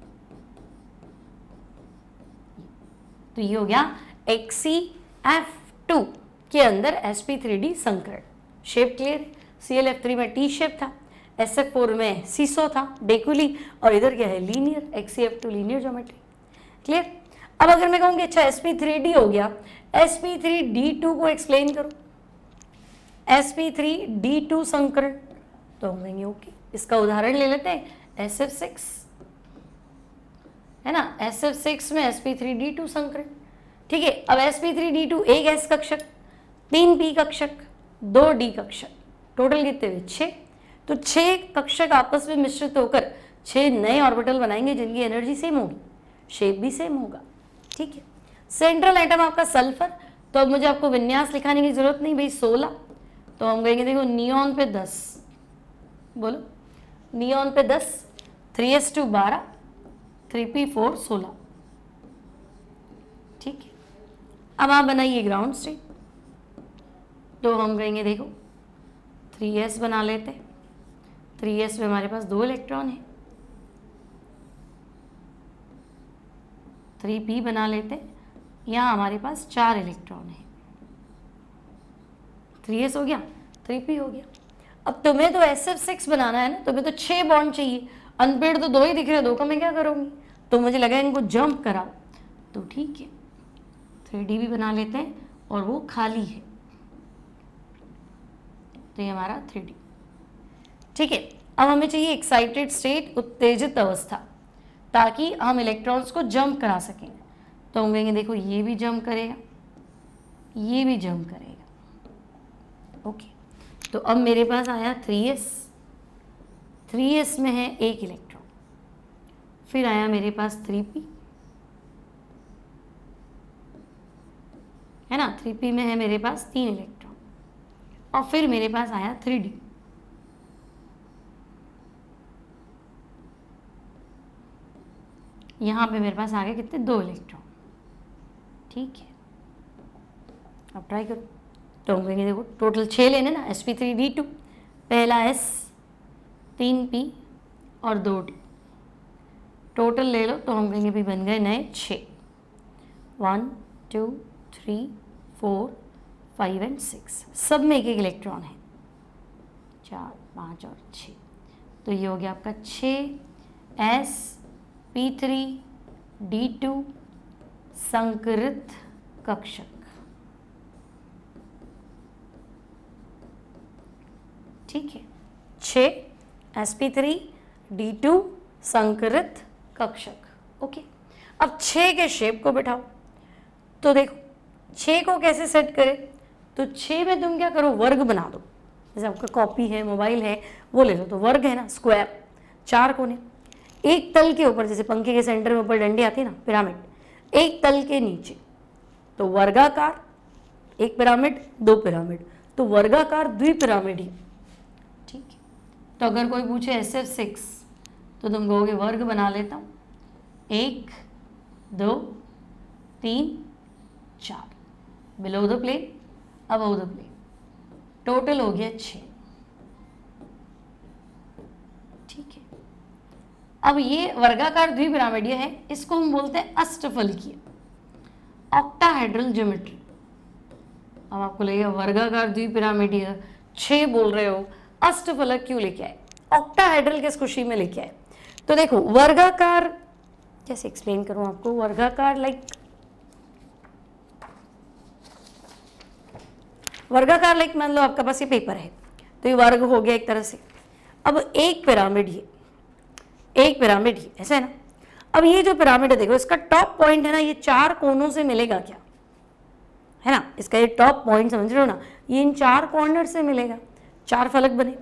S1: तो ये हो गया XCF2 के अंदर sp3d संकरण। शेप क्लियर, ClF3 में टी शेप था, SF4 में सीसो था, डेकुली, और इधर क्या है, linear, XCF2 linear geometry, clear. अब अगर मैं कहूँगी अच्छा sp3d हो गया, sp3d2 को एक्सप्लेन करो, sp3d2 संकरण, तो हम कहेंगे ओके, इसका उदाहरण ले लेते हैं SF6, है ना, SF6 में sp3d2 संकरण, ठीक है। अब sp3d2 एक s कक्षक, 3p कक्षक, 2d कक्षक, टोटल कितने हुए 6, तो 6 कक्षक आपस में मिश्रित होकर 6 नए ऑर्बिटल बनाएंगे जिनकी एनर्जी सेम होगी, शेप भी सेम होगा, ठीक है। सेंट्रल एटम आपका सल्फर, तो अब मुझे आपको विन्यास लिखाने की जरूरत नहीं भाई, 16, तो हम कहेंगे देखो नियॉन पे 10, बोलो नियॉन पे 10, 3s2 12, 3p4 16, ठीक है। अब आप बनाइए ग्राउंड स्टेट, तो हम कहेंगे देखो 3s बना लेते हैं। 3s में हमारे पास 2 इलेक्ट्रॉन है। 3p बना लेते हैं, यहाँ हमारे पास 4 इलेक्ट्रॉन है। 3s हो गया, 3p हो गया। अब तुम्हें तो SF6 बनाना है ना, तुम्हें तो 6 बॉन्ड चाहिए। अनपेड तो 2 ही दिख रहे, 2 का मैं क्या करूँगी? तो मुझे लगा इनको जंप कराओ, तो ठीक है 3d भी बना लेते हैं और वो खाली है, तो ये हमारा 3d। ठीक है, अब हमें चाहिए एक्साइटेड स्टेट, उत्तेजित अवस्था, ताकि हम इलेक्ट्रॉन्स को जंप करा सकें। तो हम कहेंगे देखो ये भी जंप करेगा, ये भी जंप करेगा। ओके, तो अब मेरे पास आया 3s। 3s में है 1 इलेक्ट्रॉन। फिर आया मेरे पास 3p, है ना। 3p में है मेरे पास 3 इलेक्ट्रॉन। और फिर मेरे पास आया 3d। यहाँ पे मेरे पास आ गए कितने? 2 इलेक्ट्रॉन। ठीक है, अब ट्राई करो। तो हम कहेंगे देखो टोटल 6 लेने ना, sp3d2, पहला s, 3p और 2d, टोटल ले लो। तो हम कहेंगे भाई बन गए नए 6। 1 2 3 4 5 एंड 6, सब में 1 इलेक्ट्रॉन है, 4 5 और 6। तो ये हो गया आपका 6 sp3d2 संकरित कक्षक। ठीक है, 6 sp3d2 संकरित कक्षक। ओके, अब 6 के शेप को बिठाओ। तो देखो 6 को कैसे सेट करें? तो 6 में तुम क्या करो, वर्ग बना दो। जैसे आपका कॉपी है, मोबाइल है, वो ले लो, तो वर्ग है ना, स्क्वायर, 4 कोने, एक तल के ऊपर, जैसे पंखे के सेंटर में ऊपर डंडी आती है ना, पिरामिड, एक तल के नीचे, तो वर्गाकार, 1 पिरामिड 2 पिरामिड, तो वर्गाकार द्विपिरामिड। ठीक है, तो अगर कोई पूछे SF6 तो तुम कहोगे वर्ग बना लेता हूँ, 1 2 3 4, below the plane above the plane, total हो गया 6। ठीक है, अब ये वर्गाकार द्विपिरामिडीय है, इसको हम बोलते हैं अष्टफलकीय, ऑक्टाहेड्रल ज्योमेट्री। अब आपको लगेगा वर्गाकार द्विपिरामिडीय 6 बोल रहे हो, अष्टफलक क्यों लेके आए, ऑक्टाहेड्रल किस खुशी में लेके आए? तो देखो वर्गाकार कैसे एक्सप्लेन करूं आपको, वर्गाकार लाइक मान लो आपका पास ये पेपर है, तो ये वर्ग हो गया एक तरह से। अब एक पिरामिड ये ऐसा है ना। अब ये जो पिरामिड है देखो, इसका टॉप पॉइंट है ना, ये 4 कोनों से मिलेगा क्या, है ना, इसका ये टॉप पॉइंट समझ रहे हो ना, ये इन 4 कॉर्नर से मिलेगा, 4 फलक बने।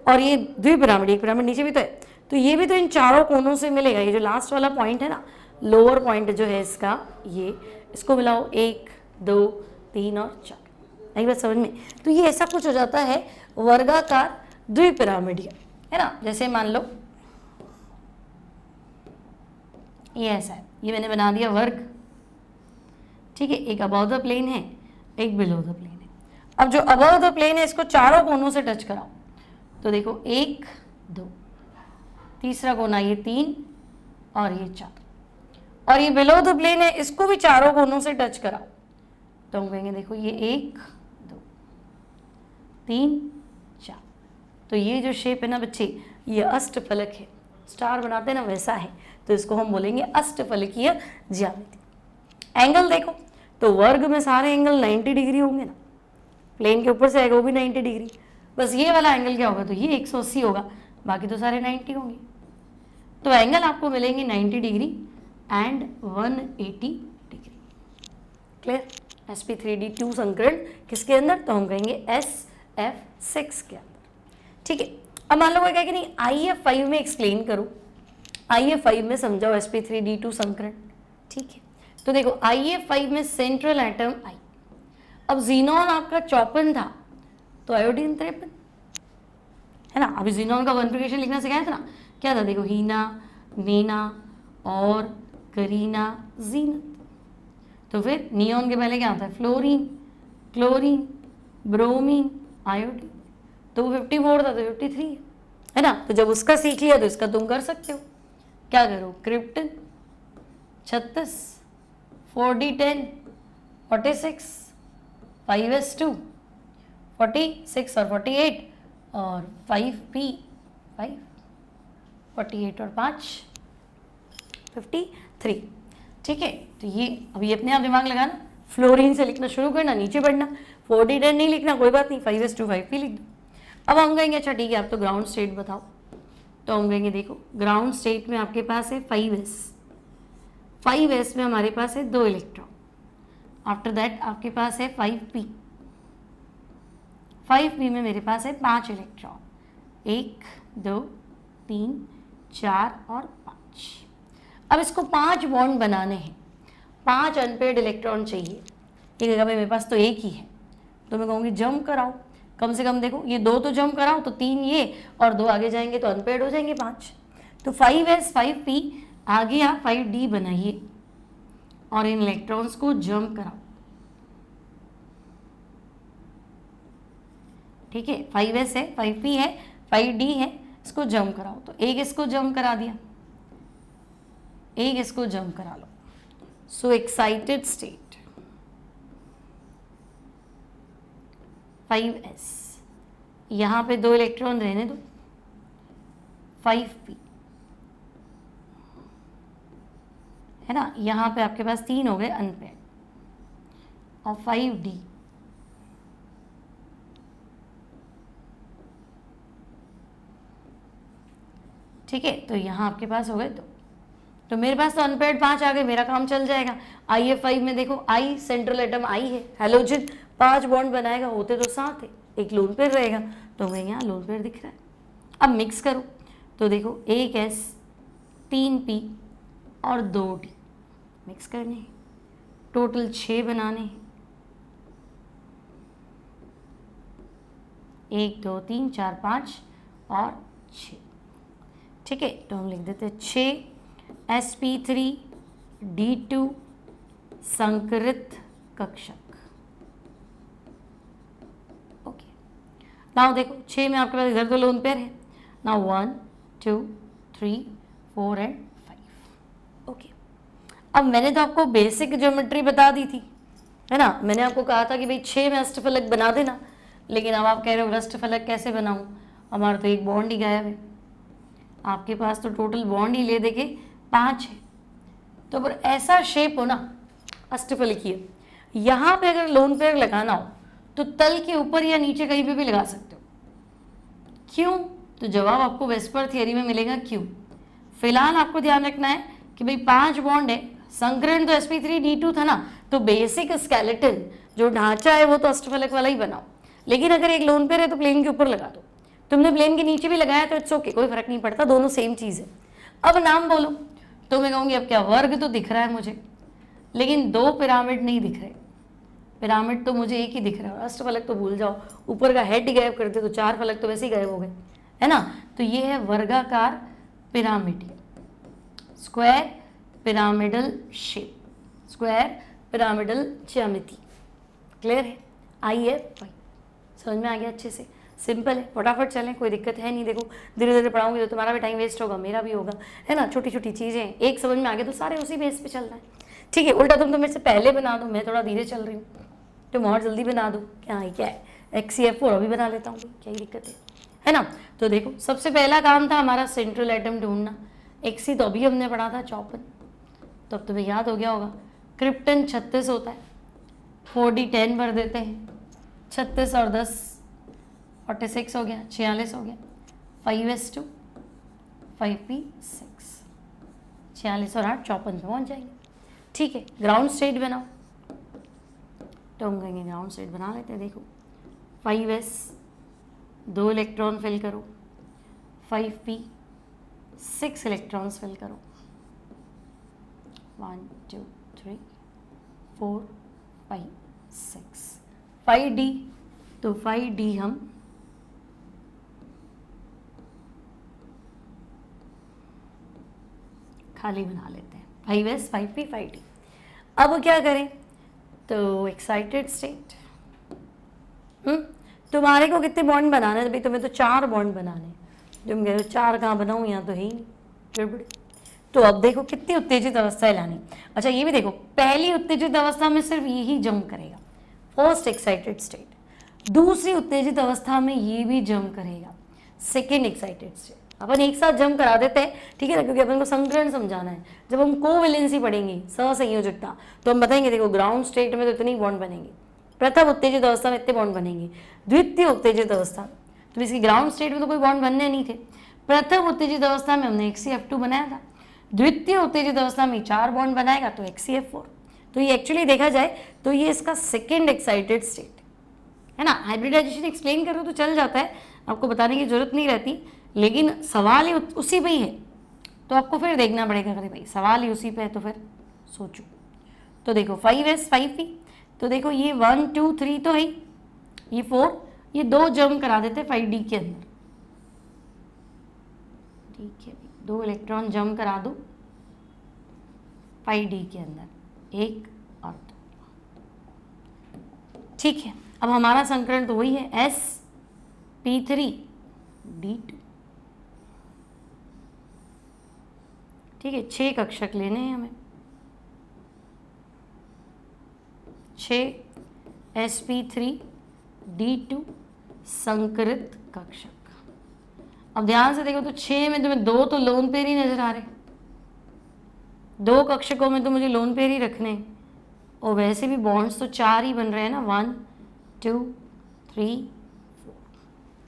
S1: और ये द्विपिरामिड, एक पिरामिड नीचे भी तो है, तो ये भी तो इन 4 कोनों से मिलेगा। ये जो लास्ट वाला पॉइंट है ना, लोअर पॉइंट जो है इसका, ये इसको मिलाओ 1 2 3 और 4, नहीं बात समझ में? तो ये ऐसा कुछ हो जाता है वर्गाकार द्विपिरामिडीय, है ना। जैसे मान लो ये ऐसा है, ये मैंने बना दिया वर्ग। ठीक है, एक अबव द प्लेन है, एक बिलो द प्लेन है। अब जो अबव द प्लेन है इसको 4 कोनों से टच कराओ, तो देखो 1 2, तीसरा कोना ये 3 और ये 4, और ये बिलो द प्लेन है, इसको भी 4 कोनों से टच कराओ, तो हम कहेंगे देखो ये 1 2 3 4। तो ये जो शेप है ना बच्चे, ये अष्टफलक है, स्टार बनाते हैं ना वैसा है, तो इसको हम बोलेंगे अष्टफलकीय ज्यामिति। एंगल देखो, तो वर्ग में सारे एंगल 90 डिग्री होंगे ना, प्लेन के ऊपर से आएगा वो भी 90 डिग्री, बस ये वाला एंगल क्या होगा, तो ये 180 होगा, बाकी तो सारे 90 होंगे। तो एंगल आपको मिलेंगे 90 degree and 180 degree. Clear? sp3d2 संकरण किसके अंदर, तो हम कहेंगे SF6 के अंदर। ठीक है, अब मान लो कोई कहे कि नहीं IF5 में एक्सप्लेन करो, IF5 में समझाओ sp3d2 संकरण। ठीक है, तो देखो IF5 में सेंट्रल एटम I। अब जीनॉन आपका 54 था, तो आयोडीन 53, है ना। अभी जीनॉन का कॉन्फ़िगरेशन लिखना सिखाया था ना, क्या था देखो, हीना नीना और करीना जीनत। तो फिर नियॉन के पहले क्या आता है, फ्लोरीन क्लोरीन ब्रोमीन, आयोडीन, तो 54 था तो 53 है ना। तो जब उसका सीख लिया तो इसका तुम कर सकते हो। क्या करो, क्रिप्टन 36, 4d10 46, 5s2 46 और 48 और 5p 5 48 और 5 53। ठीक है, तो ये अभी अपने आप दिमाग लगाना, फ्लोरीन से लिखना शुरू करना, नीचे बढ़ना, 4d10 नहीं लिखना कोई बात नहीं, 5s2 5p लिख दो। अब हम कहेंगे अच्छा ठीक है आप तो ग्राउंड स्टेट बताओ, तो हम कहेंगे देखो ग्राउंड स्टेट में आपके पास है 5s, 5s में हमारे पास है 2 इलेक्ट्रॉन, आफ्टर दैट आपके पास है 5p, 5p में मेरे पास है 5 इलेक्ट्रॉन, 1 2 3 4 और 5। अब इसको 5 बॉन्ड बनाने हैं, 5 अनपेयर्ड इलेक्ट्रॉन चाहिए। ये कहेगा भाई मेरे पास तो एक ही है, तो मैं कहूँगी जंप कराओ, कम से कम देखो ये 2 तो जंप कराओ तो 3 ये और 2 आगे जाएंगे तो अनपेयर्ड हो जाएंगे 5। तो 5s 5p आगे आप 5d बनाइए और इन इलेक्ट्रॉन्स को जंप कराओ। ठीक है, 5s है, 5p है, 5d है, इसको जंप कराओ। तो एक इसको जंप करा दिया, एक इसको जंप करा लो। सो एक्साइटेड स्टेट 5s, यहां पे 2 इलेक्ट्रॉन रहने दो, 5p है ना, यहां पे आपके पास 3 हो गए अनपेयर्ड और 5d, ठीक है, तो यहां आपके पास हो गए 2। तो मेरे पास तो अनपेयर्ड 5 आ गए, मेरा काम चल जाएगा। IF5 में देखो I सेंट्रल एटम I है, हेलोजन 5 बॉन्ड बनाएगा, होते तो 7 है, एक लोन पेयर रहेगा, तो मैं यहाँ लोन पेयर दिख रहा है। अब मिक्स करो तो देखो 1s 3p और 2d मिक्स करने हैं, टोटल 6 बनाने हैं, 1 2 3 4 5 और 6। ठीक है, तो हम लिख देते हैं 6 sp3d2 संकरित कक्षक। ओके, नाउ देखो 6 में आपके पास इधर 2 लोन पेयर है, नाउ 1 2 3 4 एंड 5। ओके, अब मैंने तो आपको बेसिक ज्योमेट्री बता दी थी, है ना, मैंने आपको कहा था कि भाई 6 में अष्टफलक बना देना, लेकिन अब आप कह रहे हो अष्टफलक कैसे बनाऊं, हमारा तो एक बॉन्ड ही गायब है, आपके पास तो टोटल बॉन्ड ही ले देके 5 है। तो अगर ऐसा शेप हो ना अष्टफलकीय, यहाँ पे अगर लोन पेयर लगाना हो तो तल के ऊपर या नीचे कहीं पे भी लगा सकते हो। क्यों? तो जवाब आपको वेस्पर थियरी में मिलेगा क्यों। फिलहाल आपको ध्यान रखना है कि भाई 5 बॉन्ड है, संकरण तो sp3d2 था ना, तो बेसिक स्केलेटन जो ढांचा है वो तो अष्टफलक वाला ही बनाओ, लेकिन अगर एक लोन पेयर है तो प्लेन के ऊपर लगा दो। तुमने प्लेन के नीचे भी लगाया तो इट्स ओके, कोई फर्क नहीं पड़ता, दोनों सेम चीज़ है। अब नाम बोलो तो मैं कहूँगी अब क्या, वर्ग तो दिख रहा है मुझे, लेकिन 2 पिरामिड नहीं दिख रहे, पिरामिड तो मुझे एक ही दिख रहा है, अष्टफलक तो भूल जाओ, ऊपर का हेड गायब करते तो 4 फलक तो वैसे ही गायब हो गए, है ना। तो ये है वर्गाकार pyramid, square pyramidal shape, square pyramidal ज्यामिति। क्लियर है? IF5 समझ में आ गया अच्छे से, सिंपल है, फटाफट चलें, कोई दिक्कत है नहीं। देखो धीरे धीरे पढ़ाऊंगी तो तुम्हारा भी टाइम वेस्ट होगा, मेरा भी होगा, है ना। छोटी छोटी चीज़ें एक समझ में आ गया तो सारे उसी बेस पे चलना है। ठीक है, उल्टा तुम तो मेरे से पहले बना दो, मैं थोड़ा धीरे चल रही हूँ, तुम और जल्दी बना दो, क्या है क्या है, XCF4 अभी बना लेता हूँ, क्या ही दिक्कत है ना। तो देखो सबसे पहला काम था हमारा सेंट्रल एटम ढूंढना, XC तो अभी हमने पढ़ा था 54, तो अब तुम्हें याद हो गया होगा। क्रिप्टन 36 होता है, 4d10 भर देते हैं, 36 और 10 46 हो गया, 46 हो गया, 5s2 5p 6, 46 और 8 54 पे पहुँच जाएंगे। ठीक है, ग्राउंड स्टेट बनाओ, तो हम कहेंगे ग्राउंड स्टेट बना लेते हैं। देखो 5s 2 इलेक्ट्रॉन फिल करो, 5p 6 इलेक्ट्रॉन्स फिल करो, 1 2 3 4 5 6, 5d, तो 5d हम खाली बना लेते हैं, 5s 5p 5d। अब क्या करें, तो एक्साइटेड स्टेट तुम्हारे को कितने बॉन्ड बनाने हैं? भाई तुम्हें तो 4 बॉन्ड बनाने हैं। तुम कह रहे हो 4 कहाँ बनाऊँ, यहाँ तो है ही नहीं, गड़बड़। तो अब देखो कितनी उत्तेजित अवस्थाएं लानी। अच्छा ये भी देखो, पहली उत्तेजित अवस्था में सिर्फ यही जंप करेगा, फर्स्ट एक्साइटेड स्टेट। दूसरी उत्तेजित अवस्था में ये भी जंप करेगा, सेकेंड एक्साइटेड स्टेट। अपन एक साथ जंप करा देते हैं, ठीक है ना, क्योंकि अपन को संकरण समझाना है। जब हम कोवैलेंसी पढ़ेंगे, सहसंयोजकता, तो हम बताएंगे देखो ग्राउंड स्टेट में तो इतनी बॉन्ड बनेंगे, प्रथम उत्तेजित अवस्था में इतने बॉन्ड बनेंगे, द्वितीय उत्तेजित अवस्था, तो इसकी ग्राउंड स्टेट में तो कोई बॉन्ड बनने नहीं थे। प्रथम उत्तेजित अवस्था में हमने HCF2 बनाया था, द्वितीय उत्तेजित अवस्था में 4 बॉन्ड बनाएगा तो HCF4। तो ये एक्चुअली देखा जाए तो ये इसका सेकेंड एक्साइटेड स्टेट है ना। हाइब्रिडाइजेशन एक्सप्लेन करो तो चल जाता है, आपको बताने की जरूरत नहीं रहती, लेकिन सवाल ही उसी पे ही है, तो आपको फिर देखना पड़ेगा। अरे भाई सवाल ही उसी पे है तो फिर सोचो। तो देखो 5S 5P, तो देखो ये 1 2 3 तो है, ये 4, ये 2 जंप करा देते 5D के अंदर, ठीक है, 2 इलेक्ट्रॉन जंप करा दो 5D के अंदर, 1 और 2, ठीक है। अब हमारा संकरण तो वही है, sp3d2, ठीक है। 6 कक्षक लेने हैं हमें, 6 sp3d2 संकरित कक्षक। अब ध्यान से देखो तो 6 में तुम्हें 2 तो लोन पेयर ही नजर आ रहे, 2 कक्षकों में तो मुझे लोन पेयर ही रखने हैं, और वैसे भी बॉन्ड्स तो 4 ही बन रहे हैं ना, 1 2 3 4,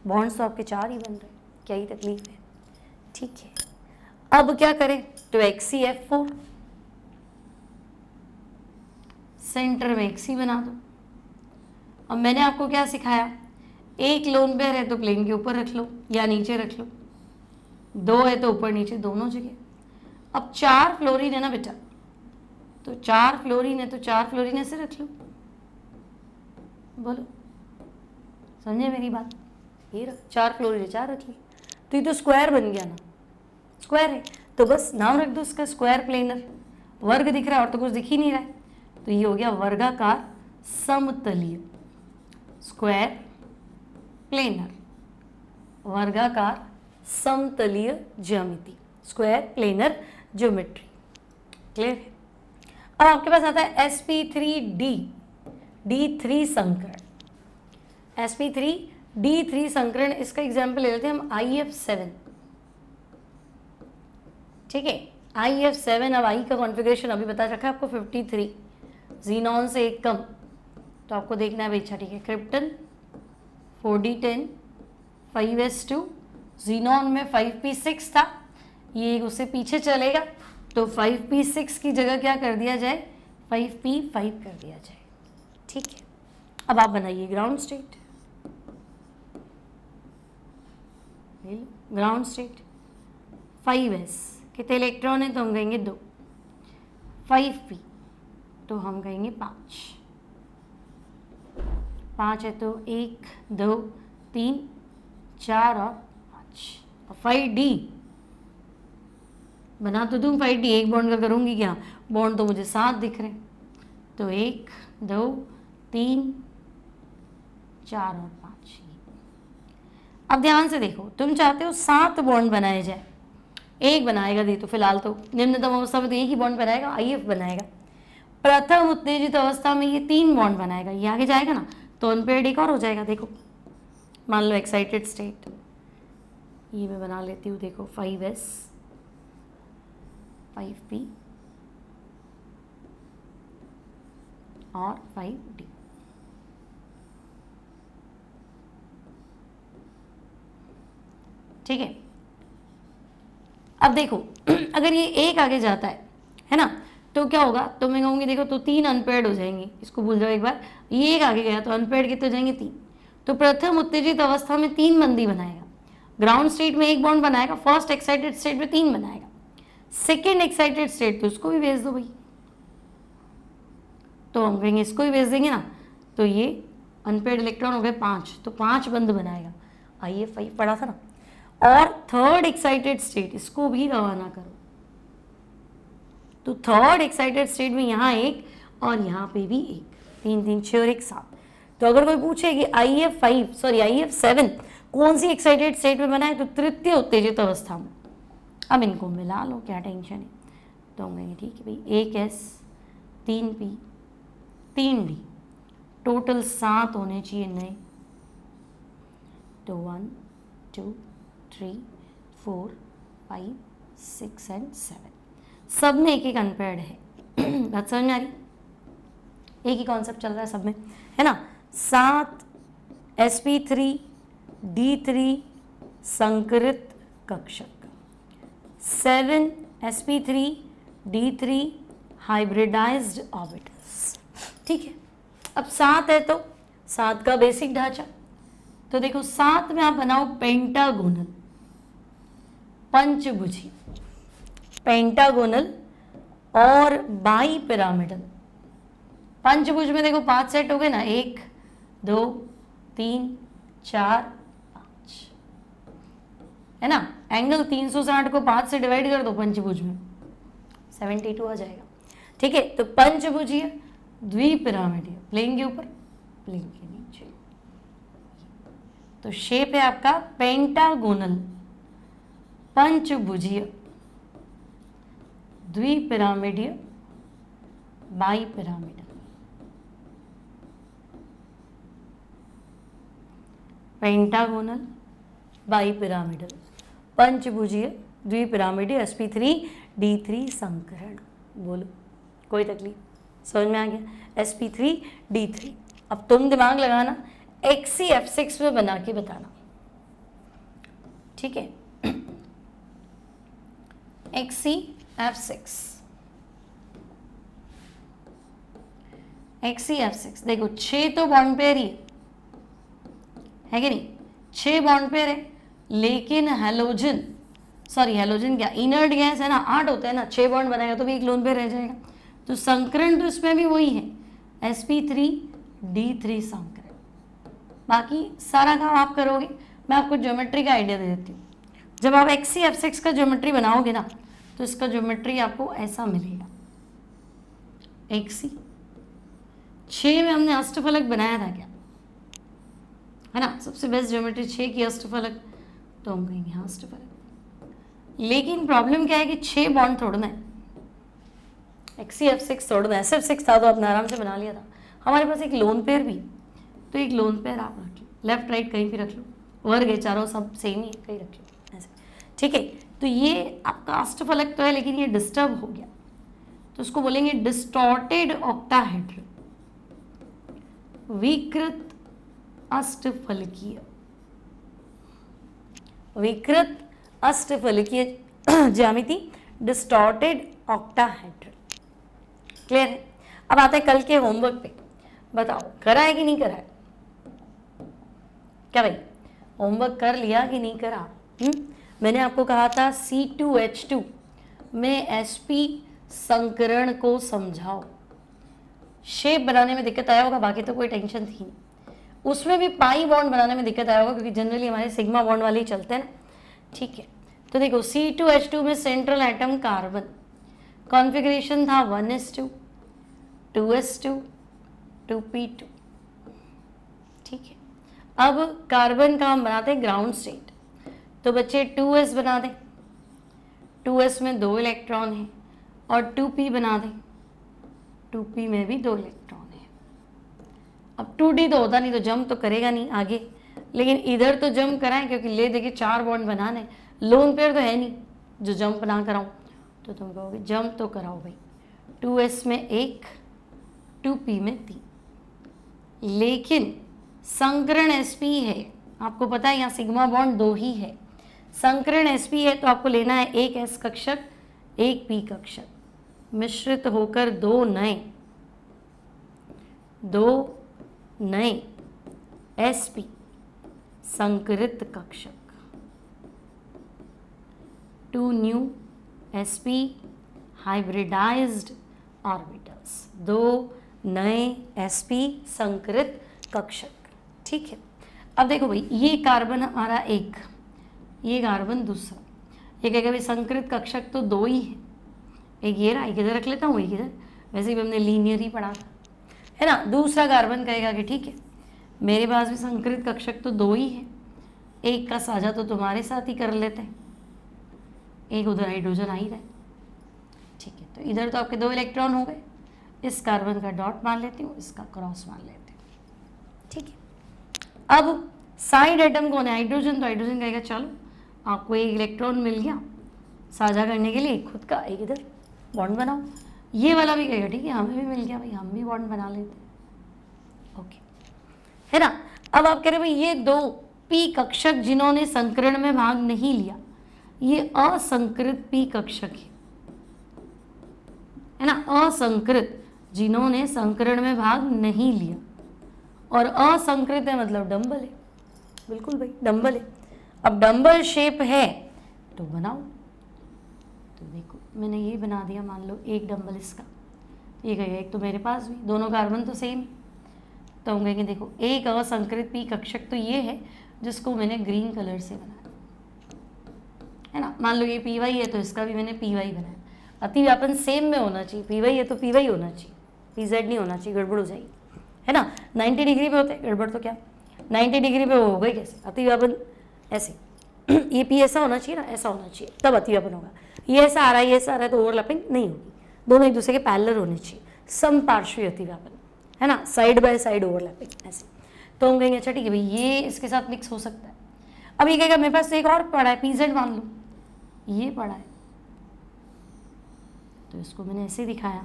S1: बॉन्ड्स तो आपके 4 ही बन रहे हैं, क्या ही तकलीफ है, ठीक है। अब क्या करें, तो HCF4, सेंटर में XC बना दो। अब मैंने आपको क्या सिखाया, एक लोन पेयर है तो प्लेन के ऊपर रख लो या नीचे रख लो, 2 है तो ऊपर नीचे दोनों जगह। अब 4 फ्लोरीन है ना बेटा, तो 4 फ्लोरीन है तो 4 फ्लोरीन ऐसे रख लो, बोलो समझे मेरी बात, ये रख 4 फ्लोरीन है 4 रख ली, तो ये तो स्क्वायर बन गया ना, स्क्वायर है तो बस नाम रख दो इसका स्क्वायर प्लेनर। वर्ग दिख रहा है और तो कुछ दिख ही नहीं रहा है, तो ये हो गया वर्गाकार समतलीय, स्क्वायर प्लेनर, वर्गाकार समतलीय ज्यामिति, स्क्वायर प्लेनर ज्योमेट्री, क्लियर है। अब आपके पास आता है sp3d d3 संकरण, sp3d3 संकरण, इसका एग्जाम्पल ले लेते हैं हम IF7, ठीक है। IF7, अब I का कॉन्फ़िगरेशन अभी बता रखा है आपको 53, जीनॉन से 1 कम, तो आपको देखना है भाई, अच्छा ठीक है, क्रिप्टन 4D10 5S2, जीनॉन में 5p6 था, ये उससे पीछे चलेगा तो 5p6 की जगह क्या कर दिया जाए, 5p5 कर दिया जाए, ठीक है। अब आप बनाइए ground state, ground state 5S, कितने इलेक्ट्रॉन है तो हम कहेंगे 2, 5p तो हम कहेंगे 5 है तो 1 2 3 4 और 5, और 5D बना तो दूँ, 5D एक बॉन्ड का करूँगी क्या, बॉन्ड तो मुझे 7 दिख रहे हैं, तो 1 2 3 4 और 5। अब ध्यान से देखो, तुम चाहते हो 7 बॉन्ड बनाए जाए, एक बनाएगा दी, तो फिलहाल तो निम्नतम अवस्था में तो एक ही बॉन्ड बनाएगा, IF बनाएगा। प्रथम उत्तेजित अवस्था में ये 3 बॉन्ड बनाएगा, ये आगे जाएगा ना तो अनपेयर्ड एक और हो जाएगा। देखो मान लो एक्साइटेड स्टेट, ये मैं बना लेती हूँ, देखो 5S 5P और 5D, ठीक है। अब देखो अगर ये एक आगे जाता है ना, तो क्या होगा, तो मैं कहूँगी देखो तो 3 अनपेयर्ड हो जाएंगे, इसको भूल जाओ एक बार, ये एक आगे गया तो अनपेयर्ड कितने हो जाएंगे 3, तो प्रथम उत्तेजित अवस्था में 3 बंदी बनाएगा, ग्राउंड स्टेट में 1 बॉन्ड बनाएगा, फर्स्ट एक्साइटेड स्टेट में 3 बनाएगा, सेकेंड एक्साइटेड स्टेट तो उसको भी भेज दो भाई, तो हम कहेंगे इसको भी भेज देंगे ना, तो ये अनपेयर्ड इलेक्ट्रॉन हो गए 5, तो 5 बंद बनाएगा, IF5 पढ़ा था ना। और थर्ड एक्साइटेड स्टेट, इसको भी रवाना करो, तो थर्ड एक्साइटेड स्टेट में यहाँ 1 और यहाँ पे भी 1, 3 3 6 और 1 7, तो अगर कोई पूछे कि IF7 कौन सी एक्साइटेड स्टेट में बना है, तो तृतीय उत्तेजित अवस्था में। अब इनको मिला लो, क्या टेंशन है। तो हम कहेंगे ठीक है भाई, 1S 3P 3D, टोटल 7 होने चाहिए नए। तो 1 2 3 4 5 6 एंड 7, सब में एक एक अनपेयर्ड है। बात समझ में आ रही? एक ही कॉन्सेप्ट चल रहा है सब में, है ना। 7 sp3 d3 संकरित कक्षक, 7 sp3 d3 हाइब्रिडाइज्ड ऑर्बिटल्स। ठीक है, अब 7 है तो 7 का बेसिक ढांचा, तो देखो 7 में आप बनाओ पेंटागोनल, पंचभुजी, पेंटागोनल और बाई पिरामिडल। पंचभुज में देखो 5 सेट हो गए ना, 1 2 3 4 5, है ना। एंगल 360 को 5 से डिवाइड कर दो पंचभुज में, 72 आ जाएगा। ठीक है, तो पंचभुजीय द्विपिरामिडीय, प्लेन के ऊपर प्लेन के नीचे, तो शेप है आपका pentagonal पंचभुजीय द्विपिरामिडीय bipyramidal. Pentagonal bipyramidal पंचभुजीय द्विपिरामिडीय sp3 d3 संकरण। बोलो, कोई तकलीफ? समझ में आ गया? sp3 d3। अब तुम दिमाग लगाना, XCF6 में बना के बताना, ठीक है। XCF6 देखो 6 तो बॉन्ड पेयर ही है कि नहीं, 6 बॉन्ड पेयर है, लेकिन हेलोजन क्या, इनर्ट गैस है ना, 8 होता है ना, 6 बॉन्ड बनाएगा तो भी एक लोन पे रह जाएगा। तो संकरण तो इसमें भी वही है, sp3 d3 संकरण। बाकी सारा काम आप करोगे, मैं आपको ज्योमेट्री का आइडिया दे देती हूँ। जब आप XCF6 का ज्योमेट्री बनाओगे ना, तो इसका ज्योमेट्री आपको ऐसा मिलेगा। XC6 में हमने अष्टफलक बनाया था क्या, है ना, सबसे बेस्ट ज्योमेट्री 6 की अष्टफलक, तो हम कहेंगे हाँ अष्टफलक। लेकिन प्रॉब्लम क्या है कि 6 बॉन्ड तोड़ना है, XCF6 तोड़ना है। SF6 था तो आपने आराम से बना लिया था। हमारे पास एक लोन पेयर भी, तो एक लोन पेयर आप रख लो, लेफ्ट राइट कहीं भी रख लो, वर्ग है चारों सब सेम ही है, कहीं रख लो ऐसे, ठीक है। तो ये आपका अष्टफलक तो है, लेकिन ये डिस्टर्ब हो गया, तो उसको बोलेंगे डिस्टॉर्टेड ऑक्टाहेड्रल, विकृत अष्टफलकीय, विकृत अष्टफलकीय ज्यामिति, डिस्टॉर्टेड ऑक्टाहेड्रल। क्लियर है? अब आते हैं कल के होमवर्क पे, बताओ करा है कि नहीं करा है? क्या भाई, होमवर्क कर लिया कि नहीं करा? मैंने आपको कहा था C2H2 में sp संकरण को समझाओ। शेप बनाने में दिक्कत आया होगा, बाकी तो कोई टेंशन थी नहीं। उसमें भी पाई बॉन्ड बनाने में दिक्कत आया होगा, क्योंकि जनरली हमारे सिग्मा बॉन्ड वाले ही चलते हैं ना, ठीक है। तो देखो C2H2 में सेंट्रल एटम कार्बन, कॉन्फ़िगरेशन था 1s2 2s2 2p2, ठीक है। अब कार्बन का हम बनाते हैं ग्राउंड स्टेट, तो बच्चे 2s बना दें, 2s में 2 इलेक्ट्रॉन हैं, और 2p बना दें, 2p में भी 2 इलेक्ट्रॉन हैं। अब 2d तो होता नहीं, तो जंप तो करेगा नहीं आगे, लेकिन इधर तो जंप कराएं, क्योंकि ले देखिए 4 बॉन्ड बनाने, लोन पेयर तो है नहीं जो जंप ना कराऊं, तो तुम कहोगे जंप तो कराओ भाई। 2s में 1, 2p में 3, लेकिन संकरण sp है, आपको पता है यहाँ सिग्मा बॉन्ड 2 ही है, संकरण sp है, तो आपको लेना है एक s कक्षक एक p कक्षक, मिश्रित होकर 2 नए sp संकरित कक्षक, 2 न्यू sp हाइब्रिडाइज्ड ऑर्बिटल्स, 2 नए sp संकरित कक्षक, ठीक है। अब देखो भाई, ये कार्बन हमारा एक, ये कार्बन दूसरा, ये कहेगा भाई संकरित कक्षक तो 2 ही है, एक ये रहा, एक इधर रख लेता हूँ, एक इधर, वैसे भी हमने लीनियर ही पढ़ा था, है ना। दूसरा कार्बन कहेगा कि ठीक है मेरे पास भी संकरित कक्षक तो 2 ही है, एक का साझा तो तुम्हारे साथ ही कर लेते हैं, एक उधर हाइड्रोजन आ ही रहा है। ठीक है, तो इधर तो आपके 2 इलेक्ट्रॉन हो गए, इस कार्बन का डॉट मान लेती हूँ, इसका क्रॉस मान लेती हूँ। ठीक है, अब साइड एटम कौन है? हाइड्रोजन। तो हाइड्रोजन कहेगा चलो आपको एक इलेक्ट्रॉन मिल गया साझा करने के लिए, खुद का एक इधर बॉन्ड बनाओ। ये वाला भी कहेगा ठीक है हमें भी मिल गया भाई, हम भी बॉन्ड बना लेते हैं। ओके, है ना। अब आप कह रहे भाई ये 2 पी कक्षक जिन्होंने संकरण में भाग नहीं लिया, ये असंकृत पी कक्षक है ना, असंकृत जिन्होंने संकरण में भाग नहीं लिया, और असंकृत है मतलब डंबल है, बिल्कुल भाई डंबल है। अब डंबल शेप है तो बनाओ, तो देखो मैंने ये बना दिया, मान लो एक डंबल इसका, ये कहेगा एक तो मेरे पास भी, दोनों कार्बन तो सेम है, तो हम कहेंगे देखो एक असंकृत पी कक्षक तो ये है जिसको मैंने ग्रीन कलर से बनाया, है ना। मान लो ये पी वाई है तो इसका भी मैंने पी वाई बनाया। अतिव्यापन सेम में होना चाहिए, पी वाई है तो पी वाई होना चाहिए, पी जेड नहीं होना चाहिए, गड़बड़ हो जाएगी, है ना। 90 डिग्री पे होते हैं, गड़बड़ तो क्या 90 डिग्री पे हो गई कैसे अतिव्यापन, ऐसे ये पी ऐसा होना चाहिए ना, ऐसा होना चाहिए तब अतिव्यापन होगा। ये ऐसा आ रहा है, ये ऐसा आ रहा है तो ओवरलैपिंग नहीं होगी, दोनों एक दूसरे के पैरेलल होने चाहिए, समपार्श्वी अतिव्यापन, है ना, साइड बाय साइड ओवरलैपिंग ऐसे। तो हम कहेंगे अच्छा ठीक है भाई ये इसके साथ मिक्स हो सकता है। अब ये कहेगा मेरे पास एक और पड़ा है, पीजेड मान लो ये पड़ा है, तो इसको मैंने ऐसे दिखाया,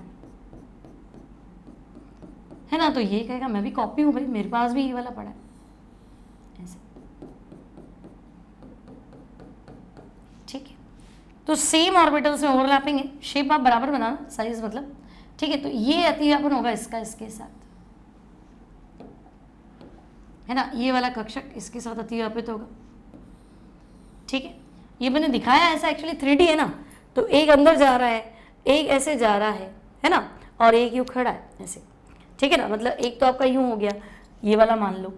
S1: है ना। तो ये कहेगा मैं भी कॉपी हूं भाई, मेरे पास भी ये वाला पड़ा है, ऐसे। ठीक है, तो सेम ऑर्बिटल्स में ओवरलैपिंग है, शेप आप बराबर बनाना, साइज मतलब। ठीक है, तो ये अतिव्यापन होगा इसका इसके साथ, है ना, ये वाला कक्षक इसके साथ अतिव्यापित होगा। ठीक है, ये मैंने दिखाया ऐसा, एक्चुअली 3D है ना, तो एक अंदर जा रहा है, एक ऐसे जा रहा है ना, और एक यूं खड़ा है ऐसे। ठीक है ना, मतलब एक तो आपका यूं हो गया, ये वाला मान लो,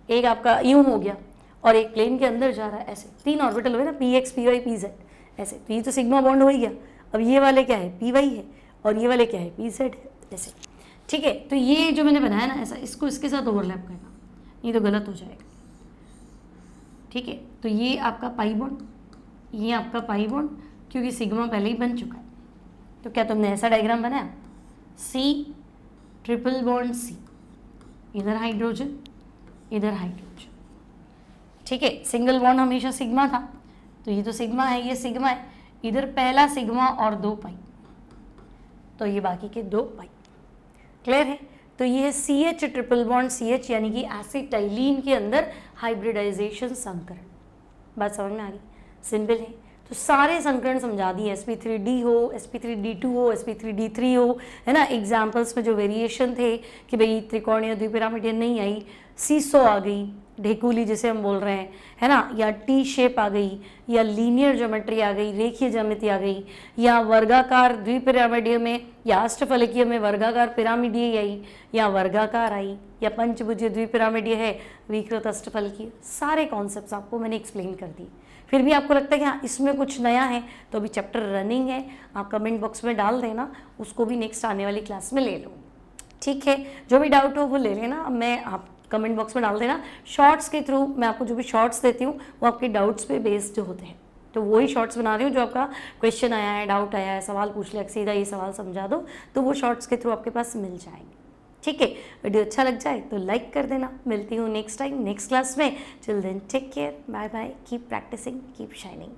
S1: एक आपका यूं हो गया, और एक प्लेन के अंदर जा रहा है ऐसे, 3 ऑर्बिटल हुए ना, P X P Y P Z ऐसे। तो ये तो सिग्मा बॉन्ड हो ही गया। अब ये वाले क्या है, पी वाई है, और ये वाले क्या है, पी जेड है ऐसे। ठीक है, तो ये जो मैंने बनाया ना ऐसा, इसको इसके साथ ओवरलैप करना, ये तो गलत हो जाएगा। ठीक है, तो ये आपका पाई बॉन्ड, ये आपका पाई बॉन्ड, क्योंकि सिग्मा पहले ही बन चुका है। तो क्या तुमने ऐसा डायग्राम बनाया, सी ट्रिपल बॉन्ड सी, इधर हाइड्रोजन इधर हाइड्रोजन। ठीक है, सिंगल बॉन्ड हमेशा सिग्मा था, तो ये तो सिग्मा है, ये सिग्मा है, इधर पहला सिग्मा और 2 पाई, तो ये बाकी के 2 पाई। क्लियर है। तो ये है C H triple bond C H, यानी कि एसिटाइलिन के अंदर हाइब्रिडाइजेशन संकरण। बात समझ में आ गई, सिंपल है। तो सारे संकरण समझा दिए, sp3d हो, sp3d2 हो, sp3d3 हो, है ना। एग्जाम्पल्स में जो वेरिएशन थे कि भाई त्रिकोणीय द्विपिरामिडीय नहीं आई, सीसो आ गई, ढेकुली जिसे हम बोल रहे हैं, है ना, या टी शेप आ गई, या लीनियर ज्योमेट्री आ गई, रेखीय ज्यामिति आ गई, या वर्गाकार द्विपिरामिडीय में या अष्टफलकीय में वर्गाकार पिरामिडीय आई, या वर्गाकार आई, या पंचभुजीय द्विपिरामिडीय है, विकृत अष्टफलकीय। सारे कॉन्सेप्ट्स आपको मैंने एक्सप्लेन कर दिए। फिर भी आपको लगता है कि हाँ इसमें कुछ नया है, तो अभी चैप्टर रनिंग है, आप कमेंट बॉक्स में डाल देना, उसको भी नेक्स्ट आने वाली क्लास में ले लो। ठीक है, जो भी डाउट हो वो ले लेना, मैं आप कमेंट बॉक्स में डाल देना। शॉर्ट्स के थ्रू मैं आपको जो भी शॉर्ट्स देती हूँ वो आपके डाउट्स पे बेस्ड होते हैं, तो वही शॉर्ट्स बना रही हूँ। जो आपका क्वेश्चन आया है, डाउट आया है, सवाल पूछ लिया, सीधा ये सवाल समझा दो, तो वो शॉर्ट्स के थ्रू आपके पास मिल जाएंगे। ठीक है, वीडियो अच्छा लग जाए तो लाइक कर देना। मिलती हूँ नेक्स्ट टाइम नेक्स्ट क्लास में। Till then take care, bye bye, keep practicing, keep shining.